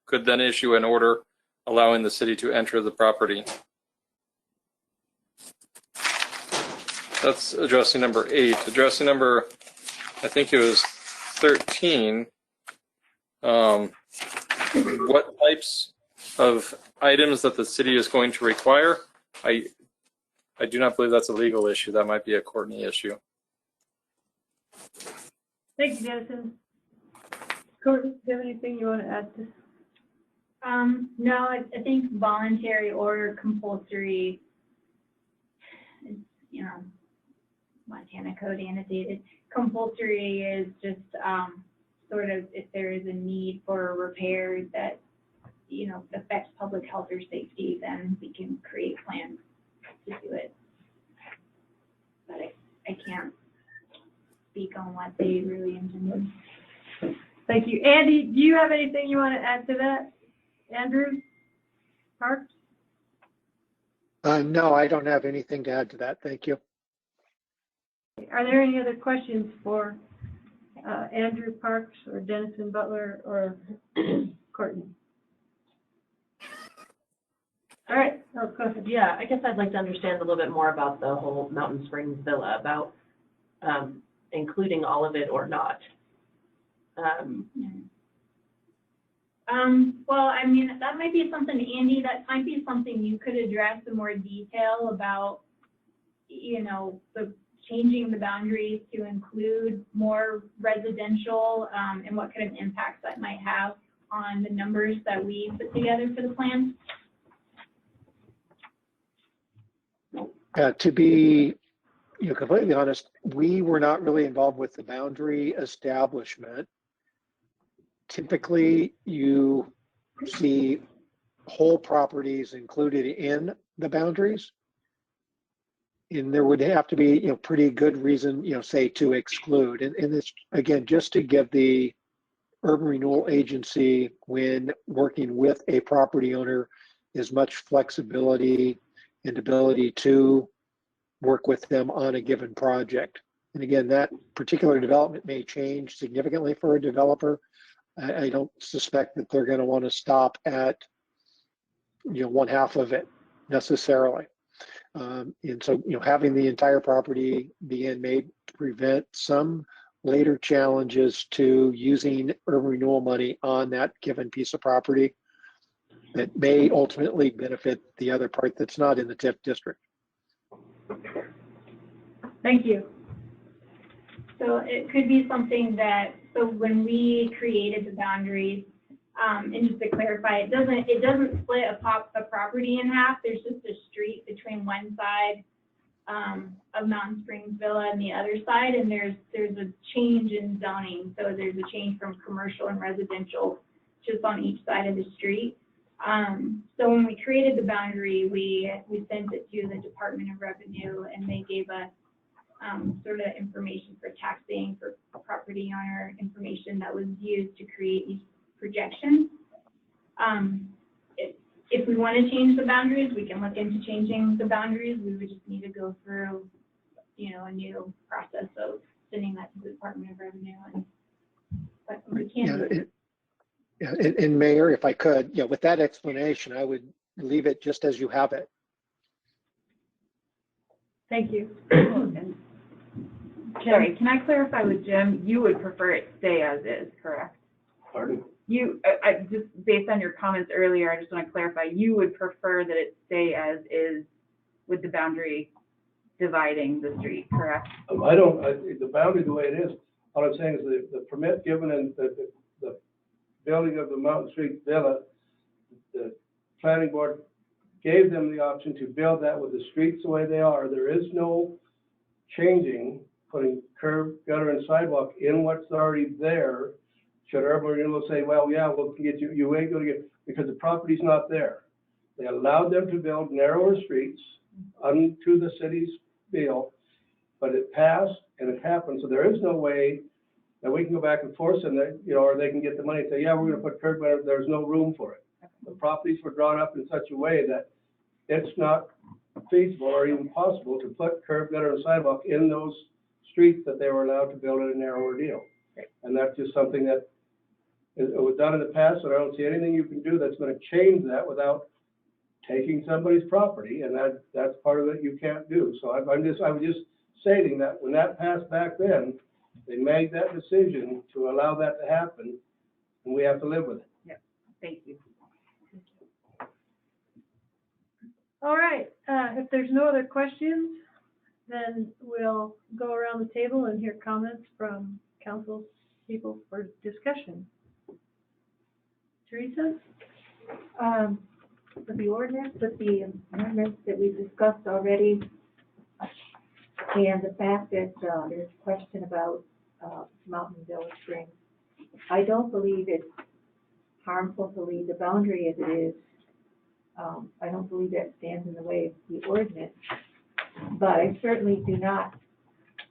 could then issue an order allowing the city to enter the property. That's addressing number 8. Addressing number, I think it was 13. What types of items that the city is going to require? I do not believe that's a legal issue. That might be a Courtney issue. Thank you, Dennison. Courtney, do you have anything you want to add to? No, I think voluntary or compulsory, you know, Montana Code Annotated. Compulsory is just sort of if there is a need for repairs that, you know, affects public health or safety, then we can create plans to do it. But I can't speak on what they really intended. Thank you. Andy, do you have anything you want to add to that? Andrew? Parks? No, I don't have anything to add to that. Thank you. Are there any other questions for Andrew Parks or Dennison Butler or Courtney? All right, go ahead. Yeah, I guess I'd like to understand a little bit more about the whole Mountain Springs Villa, about including all of it or not. Well, I mean, that might be something, Andy, that might be something you could address in more detail about, you know, the changing the boundaries to include more residential, and what kind of impacts that might have on the numbers that we put together for the plan. To be completely honest, we were not really involved with the boundary establishment. Typically, you see whole properties included in the boundaries, and there would have to be, pretty good reason, say, to exclude. And it's, again, just to give the urban renewal agency, when working with a property owner, as much flexibility and ability to work with them on a given project. And again, that particular development may change significantly for a developer. I don't suspect that they're going to want to stop at, one half of it necessarily. And so, having the entire property being made to prevent some later challenges to using urban renewal money on that given piece of property that may ultimately benefit the other part that's not in the TIF district. Thank you. So it could be something that, so when we created the boundaries, and just to clarify, it doesn't split a property in half. There's just a street between one side of Mountain Springs Villa and the other side, and there's a change in zoning. So there's a change from commercial and residential just on each side of the street. So when we created the boundary, we sent it to the Department of Revenue, and they gave us sort of information for taxing, for property owner information that was used to create these projections. If we want to change the boundaries, we can look into changing the boundaries. We would just need to go through, a new process of sending that to the Department of Revenue. But we can't. And Mayor, if I could, with that explanation, I would leave it just as you have it. Thank you. Sorry, can I clarify with Jim? You would prefer it stay as is, correct? Pardon? You, just based on your comments earlier, I just want to clarify, you would prefer that it stay as is with the boundary dividing the street, correct? The boundary the way it is, all I'm saying is the permit given in the building of the Mountain Street Villa, the planning board gave them the option to build that with the streets the way they are. There is no changing, putting curb, gutter, and sidewalk in what's already there. Should urban renewal say, well, yeah, we'll get you, you ain't gonna get, because the property's not there. They allowed them to build narrower streets unto the city's feel, but it passed and it happened. So there is no way that we can go back and force them that, you know, or they can get the money and say, yeah, we're gonna put curb gutter, there's no room for it. The properties were drawn up in such a way that it's not feasible or even possible to put curb gutter and sidewalk in those streets that they were allowed to build in a narrower deal. And that's just something that it was done in the past, and I don't see anything you can do that's gonna change that without taking somebody's property, and that's part of it you can't do. So I was just stating that when that passed back then, they made that decision to allow that to happen, and we have to live with it. Yep, thank you. All right, if there's no other questions, then we'll go around the table and hear comments from council people for discussion. Teresa? With the ordinance, with the amendments that we've discussed already, and the fact that there's a question about Mountain Village Springs, I don't believe it's harmful to leave the boundary as it is. I don't believe that stands in the way of the ordinance, but I certainly do not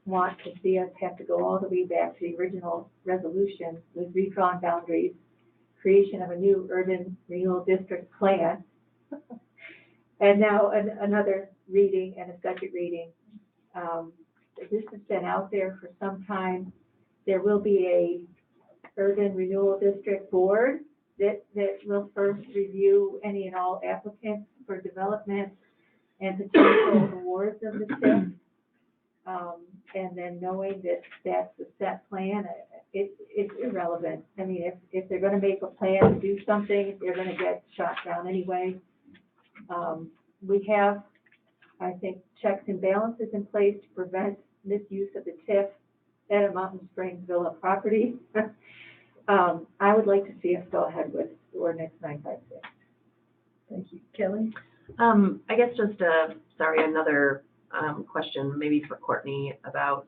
want to see us have to go all the way back to the original resolution with redrawn boundaries, creation of a new urban renewal district plan, and now another reading and a second reading. This has been out there for some time. There will be a urban renewal district board that will first review any and all applicants for development and potential awards of the TIF. And then knowing that that's the set plan, it's irrelevant. I mean, if they're gonna make a plan to do something, they're gonna get shot down anyway. We have, I think, checks and balances in place to prevent misuse of the TIF at a Mountain Springs Villa property. I would like to see us go ahead with ordinance 956. Thank you. Kelly? I guess just, another question maybe for Courtney about,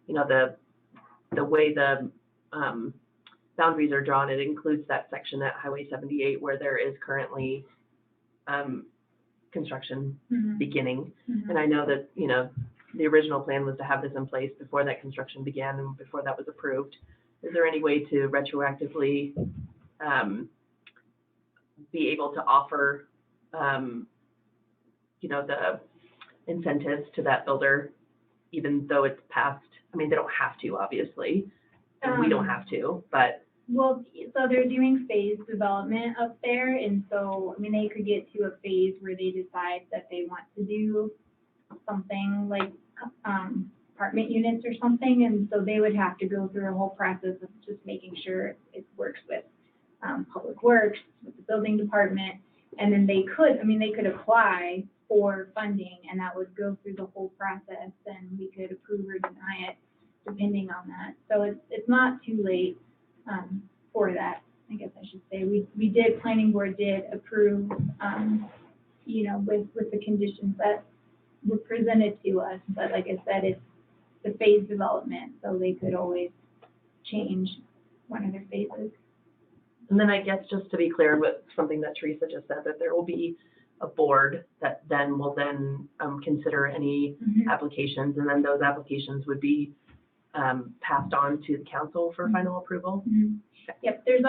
you know, the way the boundaries are drawn. It includes that section at Highway 78 where there is currently construction beginning. And I know that, you know, the original plan was to have this in place before that construction began and before that was approved. Is there any way to retroactively be able to offer, you know, the incentives to that builder, even though it's passed? I mean, they don't have to, obviously, and we don't have to, but. Well, so they're doing phase development up there, and so, I mean, they could get to a phase where they decide that they want to do something like apartment units or something, and so they would have to go through a whole process of just making sure it works with Public Works, with the building department, and then they could apply for funding, and that would go through the whole process, and we could approve or deny it depending on that. So it's not too late for that, I guess I should say. Planning board did approve, you know, with the conditions that were presented to us, but like I said, it's the phase development, so they could always change one of their phases. And then I guess just to be clear with something that Teresa just said, that there will be a board that then will consider any applications, and then those applications would be passed on to the council for final approval. Yep, there's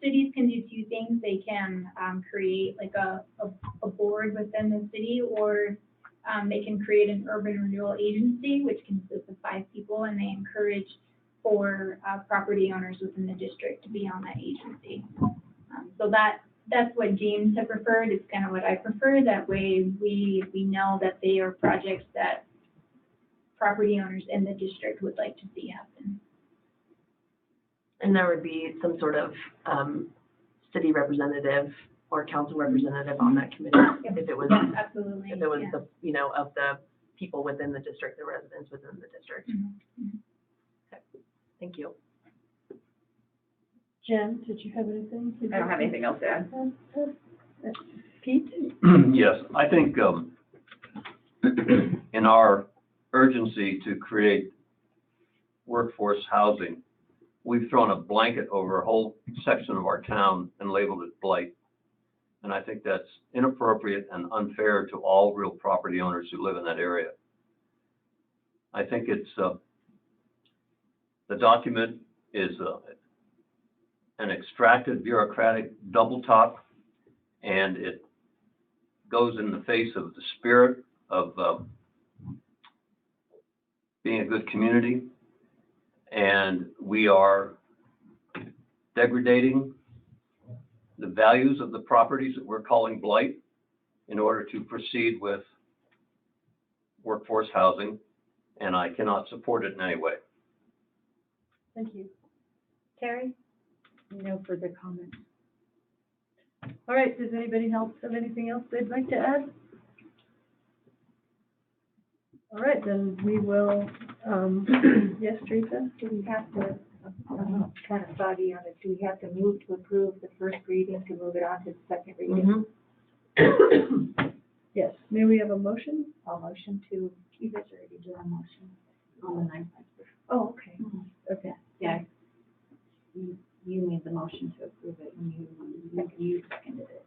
cities can do two things. They can create like a board within the city, or they can create an urban renewal agency, which consists of 5 people, and they encourage for property owners within the district to be on that agency. So that's what James had preferred. It's kind of what I prefer. That way we know that they are projects that property owners in the district would like to see happen. And there would be some sort of city representative or council representative on that committee if it was, Absolutely. if it was the, of the people within the district, the residents within the district. Okay. Thank you. Jen, did you have anything? I don't have anything else to add. Pete? Yes, I think in our urgency to create workforce housing, we've thrown a blanket over a whole section of our town and labeled it blight. And I think that's inappropriate and unfair to all real property owners who live in that area. I think it's, the document is an extracted bureaucratic double talk, and it goes in the face of the spirit of being a good community. And we are degrading the values of the properties that we're calling blight in order to proceed with workforce housing, and I cannot support it in any way. Thank you. Carrie? No further comments. All right, does anybody else have anything else they'd like to add? All right, then we will, yes, Teresa? Do we have to, kind of foggy on it, do we have to move to approve the first reading to move it on to the second reading? Yes, may we have a motion? I'll motion to, you guys already did a motion on the 9th. Oh, okay. Okay. Yeah. You made the motion to approve it, and you seconded it,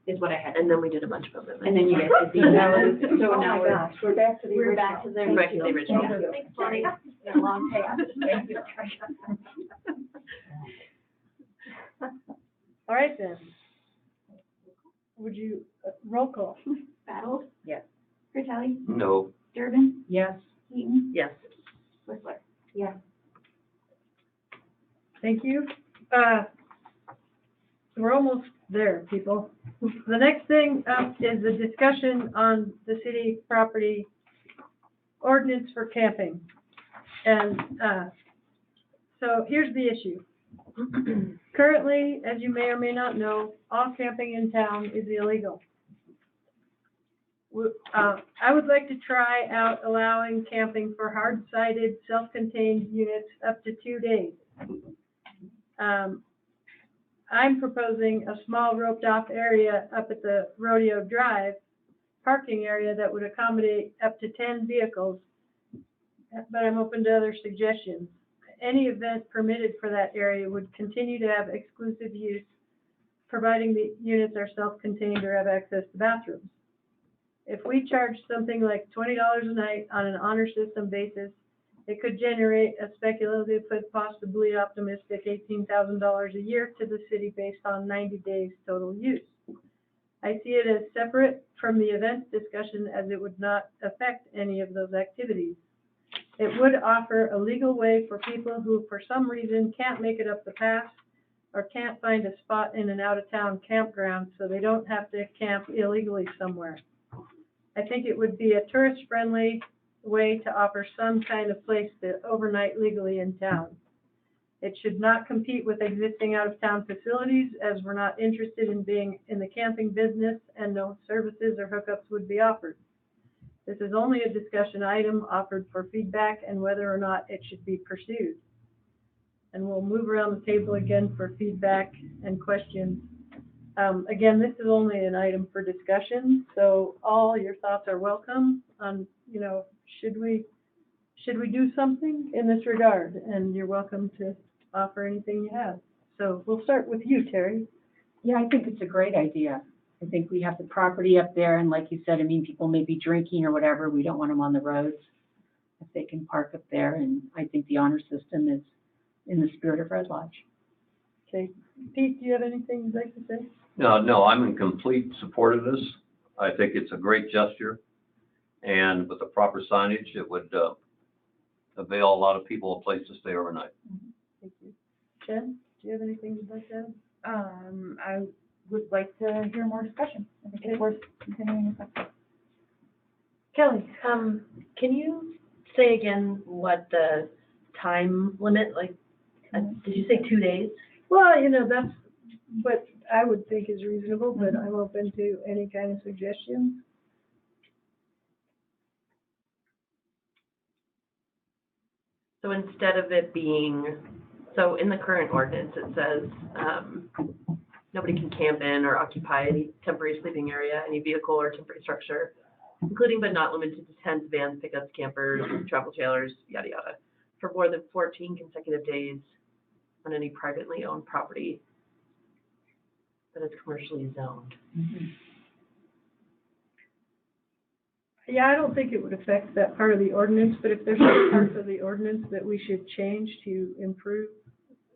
is what I had. And then we did a bunch of amendments. And then you guys did the so now gosh, we're back to the original. We're back to the original. Thanks, Bonnie. It's been a long path. Thank you. All right, then. Would you, roll call? Battles? Yes. Fratelli? No. Durbin? Yes. Heaton? Yes. Whistler? Yeah. Thank you. We're almost there, people. The next thing up is the discussion on the city property ordinance for camping. And so here's the issue. Currently, as you may or may not know, all camping in town is illegal. I would like to try out allowing camping for hard-sided, self-contained units up to 2 days. I'm proposing a small roped-off area up at the Rodeo Drive parking area that would accommodate up to 10 vehicles, but I'm open to other suggestions. Any event permitted for that area would continue to have exclusive use, providing the units are self-contained or have access to bathrooms. If we charge something like $20 a night on an honor system basis, it could generate a speculative but possibly optimistic $18,000 a year to the city based on 90 days total use. I see it as separate from the events discussion as it would not affect any of those activities. It would offer a legal way for people who for some reason can't make it up the pass or can't find a spot in an out-of-town campground so they don't have to camp illegally somewhere. I think it would be a tourist-friendly way to offer some kind of place to overnight legally in town. It should not compete with existing out-of-town facilities as we're not interested in being in the camping business and no services or hookups would be offered. This is only a discussion item offered for feedback and whether or not it should be pursued. And we'll move around the table again for feedback and questions. Again, this is only an item for discussion, so all your thoughts are welcome on, should we do something in this regard? And you're welcome to offer anything you have. So we'll start with you, Terry. Yeah, I think it's a great idea. I think we have the property up there, and like you said, people may be drinking or whatever. We don't want them on the roads if they can park up there. And I think the honor system is in the spirit of Red Lodge. Okay. Pete, do you have anything you'd like to say? No, I'm in complete support of this. I think it's a great gesture. And with the proper signage, it would avail a lot of people a place to stay overnight. Thank you. Jen, do you have anything you'd like to add? I would like to hear more discussion. I think it's worth continuing this. Kelly. Can you say again what the time limit, Did you say 2 days? Well, that's what I would think is reasonable, but I'm open to any kind of suggestions. So instead of it being, so in the current ordinance, it says, nobody can camp in or occupy any temporary sleeping area, any vehicle or temporary structure, including but not limited to tents, vans, pickups, campers, travel trailers, yada, yada, for more than 14 consecutive days on any privately owned property that is commercially zoned. Yeah, I don't think it would affect that part of the ordinance, but if there's some parts of the ordinance that we should change to improve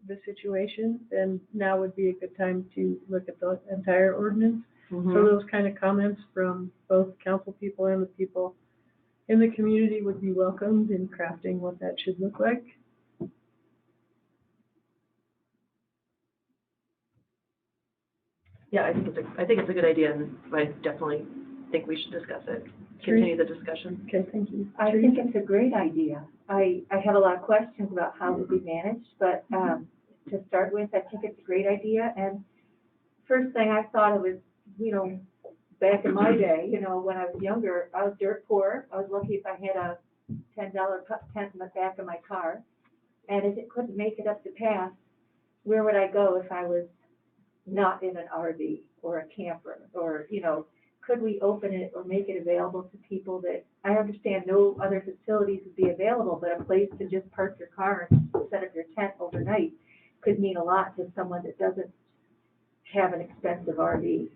the situation, then now would be a good time to look at the entire ordinance. So those kind of comments from both council people and the people in the community would be welcomed in crafting what that should look like. Yeah, I think it's a good idea, and I definitely think we should discuss it. Continue the discussion. Okay, thank you. I think it's a great idea. I have a lot of questions about how it would be managed, but to start with, I think it's a great idea. And first thing I thought of was, back in my day, when I was younger, I was dirt poor. I was lucky if I had a $10 tent in the back of my car. And if it couldn't make it up to pass, where would I go if I was not in an RV or a camper? Or, could we open it or make it available to people that, I understand no other facilities would be available, but a place to just park your car and set up your tent overnight could mean a lot to someone that doesn't have an expensive RV.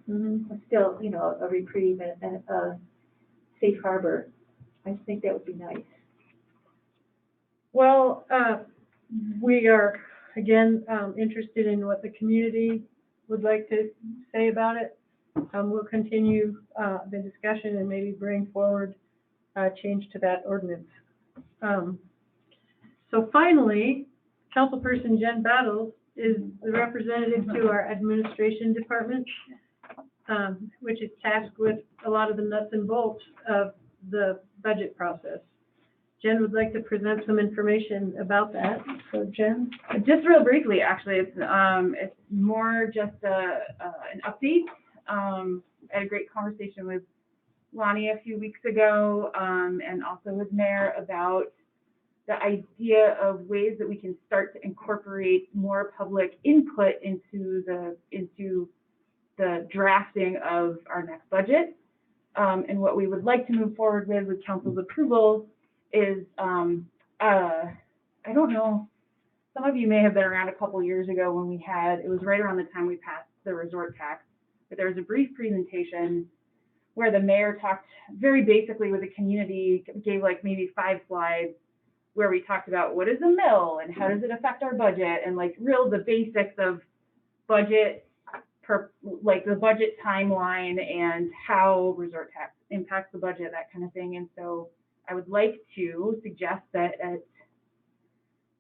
Still, a reprieve and a safe harbor. I just think that would be nice. Well, we are, again, interested in what the community would like to say about it. We'll continue the discussion and maybe bring forward change to that ordinance. So finally, Councilperson Jen Battles is the representative to our administration department, which is tasked with a lot of the nuts and bolts of the budget process. Jen would like to present some information about that. So Jen? Just real briefly, actually, it's more just an update. I had a great conversation with Lonnie a few weeks ago, and also with Mayor about the idea of ways that we can start to incorporate more public input into the drafting of our next budget. And what we would like to move forward with council's approval is, I don't know, some of you may have been around a couple years ago when it was right around the time we passed the resort tax, but there was a brief presentation where the mayor talked very basically with the community, gave like maybe 5 slides where we talked about what is a mill and how does it affect our budget, and like the basics of budget, the budget timeline and how resort tax impacts the budget, that kind of thing. And so I would like to suggest that at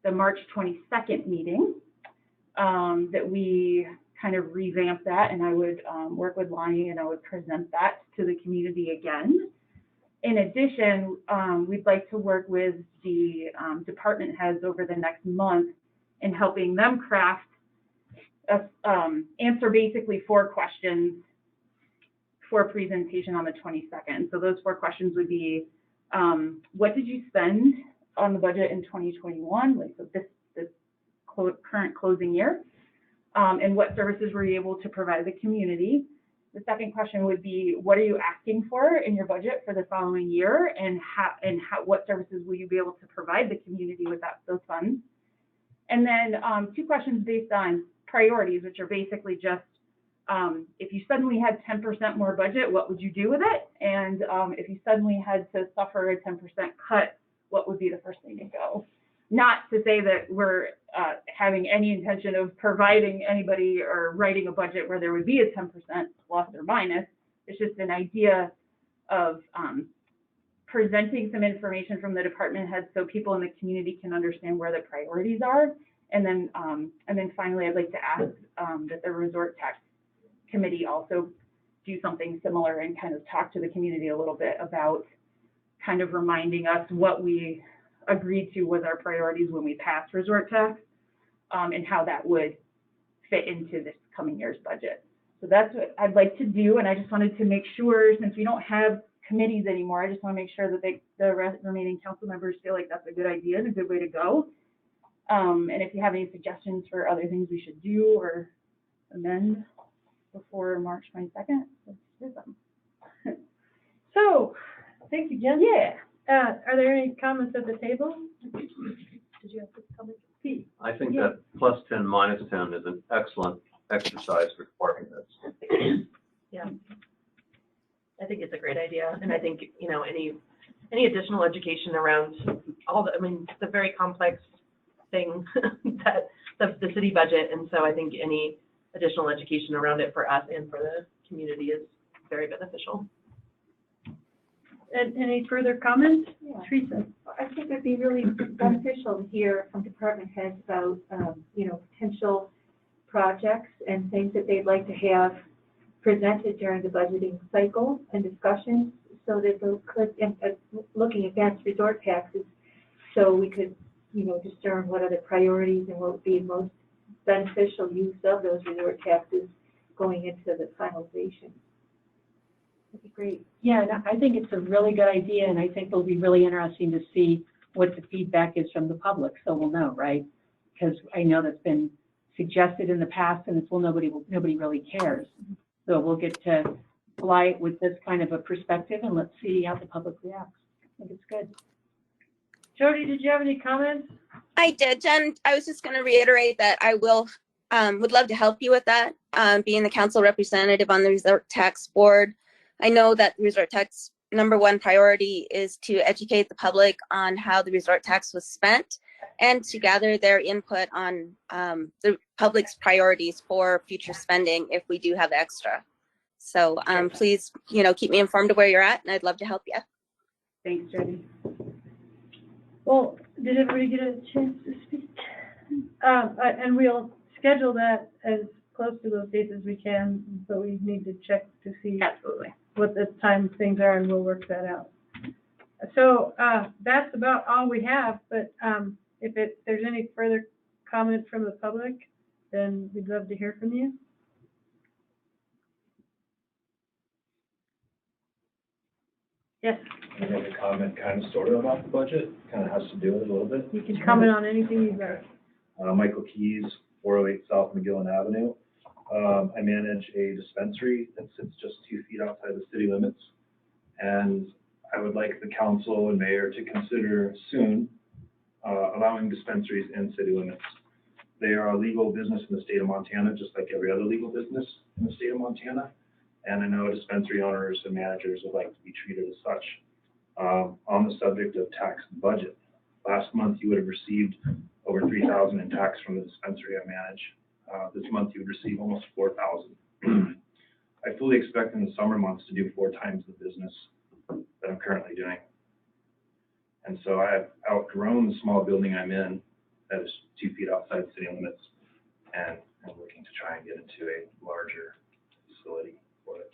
the March 22nd meeting, that we kind of revamp that, and I would work with Lonnie and I would present that to the community again. In addition, we'd like to work with the department heads over the next month in helping them craft, answer basically 4 questions for a presentation on the 22nd. So those 4 questions would be, what did you spend on the budget in 2021, like so this current closing year? And what services were you able to provide the community? The second question would be, what are you asking for in your budget for the following year, and what services will you be able to provide the community with those funds? And then 2 questions based on priorities, which are basically just, if you suddenly had 10% more budget, what would you do with it? And if you suddenly had to suffer a 10% cut, what would be the first thing to go? Not to say that we're having any intention of providing anybody or writing a budget where there would be a 10% plus or minus. It's just an idea of presenting some information from the department heads so people in the community can understand where the priorities are. And then finally, I'd like to ask that the resort tax committee also do something similar and kind of talk to the community a little bit about kind of reminding us what we agreed to was our priorities when we passed resort tax. and how that would fit into this coming year's budget. So that's what I'd like to do, and I just wanted to make sure, since we don't have committees anymore, I just want to make sure that the remaining council members feel like that's a good idea and a good way to go. And if you have any suggestions for other things we should do or amend before March 22nd, let's hear them. So, thanks again. Yeah. Are there any comments at the table? Did you have to comment? Pete? I think that +10, -10 is an excellent exercise for department heads. Yeah. I think it's a great idea. And I think, you know, any additional education around all the, I mean, it's a very complex thing that the city budget. And so I think any additional education around it for us and for the community is very beneficial. And any further comments? Yeah. Teresa? I think it'd be really beneficial to hear from department heads about, potential projects and things that they'd like to have presented during the budgeting cycle and discussions, so that those could, looking at advanced resort taxes, so we could, discern what are the priorities and what would be most beneficial use of those resort taxes going into the finalization. That'd be great. Yeah, and I think it's a really good idea, and I think it'll be really interesting to see what the feedback is from the public, so we'll know, right? Because I know that's been suggested in the past, and it's, well, nobody really cares. So we'll get to fly it with this kind of a perspective, and let's see how the public reacts. I think it's good. Jody, did you have any comments? I did, Jen. I was just going to reiterate that I would love to help you with that, being the council representative on the Resort Tax Board. I know that the resort tax #1 priority is to educate the public on how the resort tax was spent and to gather their input on the public's priorities for future spending if we do have extra. So please, keep me informed of where you're at, and I'd love to help you. Thanks, Jody. Well, did everybody get a chance to speak? And we'll schedule that as close to those dates as we can, but we need to check to see Absolutely. what the time things are, and we'll work that out. So that's about all we have, but if there's any further comment from the public, then we'd love to hear from you. Yes, I make a comment kind of sort of about the budget, kind of has to do with it a little bit. you can comment on anything you'd like. Michael Keys, 408 South McGillen Avenue. I manage a dispensary that sits just 2 feet outside the city limits. And I would like the council and mayor to consider soon allowing dispensaries in city limits. They are a legal business in the state of Montana, just like every other legal business in the state of Montana. And I know dispensary owners and managers would like to be treated as such. On the subject of tax budget, last month you would have received over $3,000 in tax from the dispensary I manage. This month you would receive almost $4,000. I fully expect in the summer months to do 4 times the business that I'm currently doing. And so I have outgrown the small building I'm in that is 2 feet outside city limits, and I'm looking to try and get into a larger facility for it.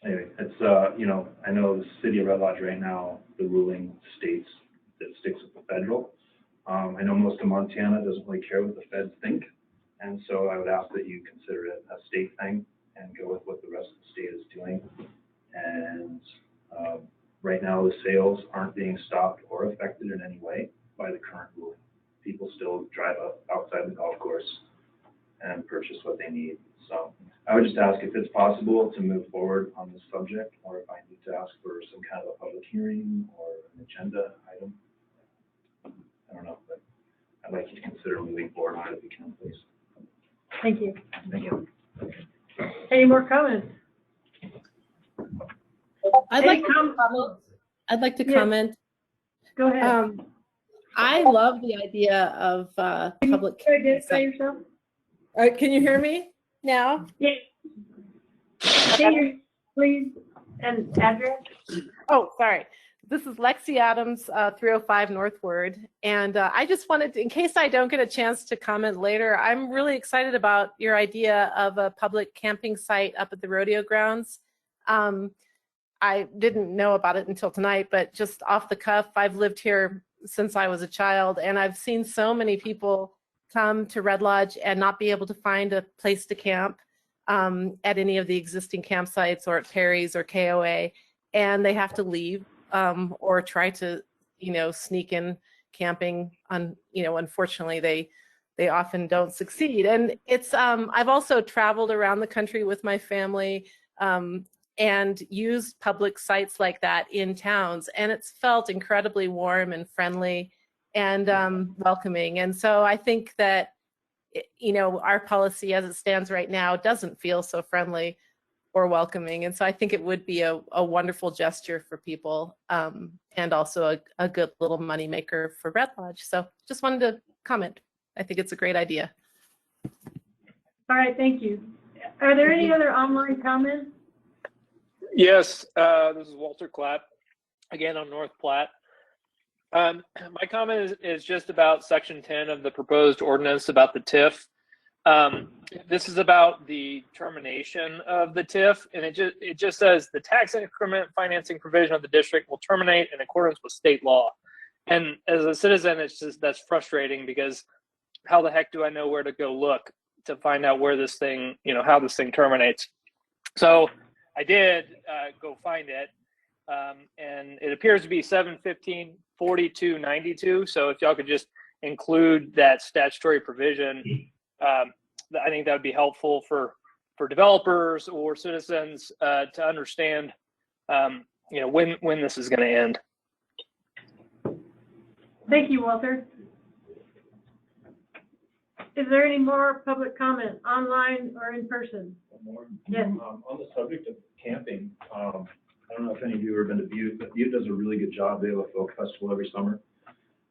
Anyway, it's, I know the city of Red Lodge right now, the ruling states that it sticks with the federal. I know most of Montana doesn't really care what the feds think. And so I would ask that you consider it a state thing and go with what the rest of the state is doing. And right now the sales aren't being stopped or affected in any way by the current ruling. People still drive up outside the golf course and purchase what they need. So I would just ask if it's possible to move forward on this subject, or if I need to ask for some kind of a public hearing or an agenda item. I don't know, but I'd like you to consider moving forward on it if you can, please. Thank you. Thank you. Any more comments? I'd like to comment. I'd like to comment. Go ahead. I love the idea of public. Can you identify yourself? All right, can you hear me now? Yeah. Can you please and address? Oh, sorry. This is Lexi Adams, 305 Northward. And I just wanted to, in case I don't get a chance to comment later, I'm really excited about your idea of a public camping site up at the rodeo grounds. I didn't know about it until tonight, but just off the cuff, I've lived here since I was a child, and I've seen so many people come to Red Lodge and not be able to find a place to camp at any of the existing campsites or at Perry's or KOA, and they have to leave or try to, sneak in camping. Unfortunately, they often don't succeed. And it's I've also traveled around the country with my family and used public sites like that in towns, and it's felt incredibly warm and friendly and welcoming. And so I think that our policy as it stands right now doesn't feel so friendly or welcoming. And so I think it would be a wonderful gesture for people and also a good little moneymaker for Red Lodge. So just wanted to comment. I think it's a great idea. All right, thank you. Are there any other online comments? Yes, this is Walter Clapp, again on North Platte. My comment is just about section 10 of the proposed ordinance about the TIF. This is about the termination of the TIF, and it just says the tax increment financing provision of the district will terminate in accordance with state law. And as a citizen, that's frustrating, because how the heck do I know where to go look to find out where this thing, how this thing terminates? So I did go find it, and it appears to be 715-4292. So if y'all could just include that statutory provision, I think that would be helpful for developers or citizens to understand, when this is going to end. Thank you, Walter. Is there any more public comment, online or in person? Yes. On the subject of camping, I don't know if any of you have ever been to Butte, but Butte does a really good job. They have a folk festival every summer,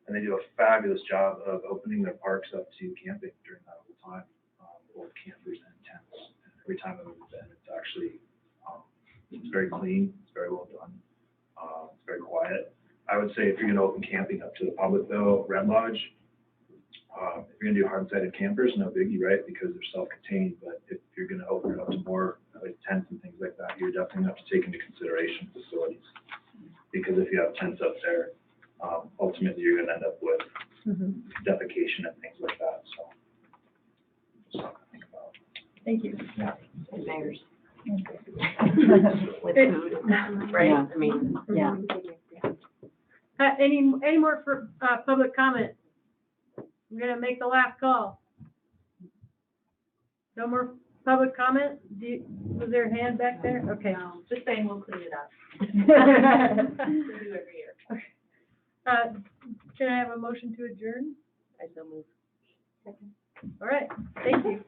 and they do a fabulous job of opening their parks up to camping during that whole time, both campers and tents. And every time I've ever been, it's actually it's very clean, it's very well done, it's very quiet. I would say if you're going to open camping up to the public, though, Red Lodge, if you're going to do hard-sided campers, no biggie, right? Because they're self-contained. But if you're going to open it up to more like tents and things like that, you're definitely going to have to take into consideration facilities. Because if you have tents up there, ultimately you're going to end up with defecation and things like that. So, just something to think about. Thank you. Yeah. Mayors. With food, right? Yeah. I mean, Yeah. Any more for public comment? I'm going to make the last call. No more public comment? Was there a hand back there? Okay. No, just saying we'll clean it up. We do every year. Can I have a motion to adjourn? I so move. Second. All right. Thank you.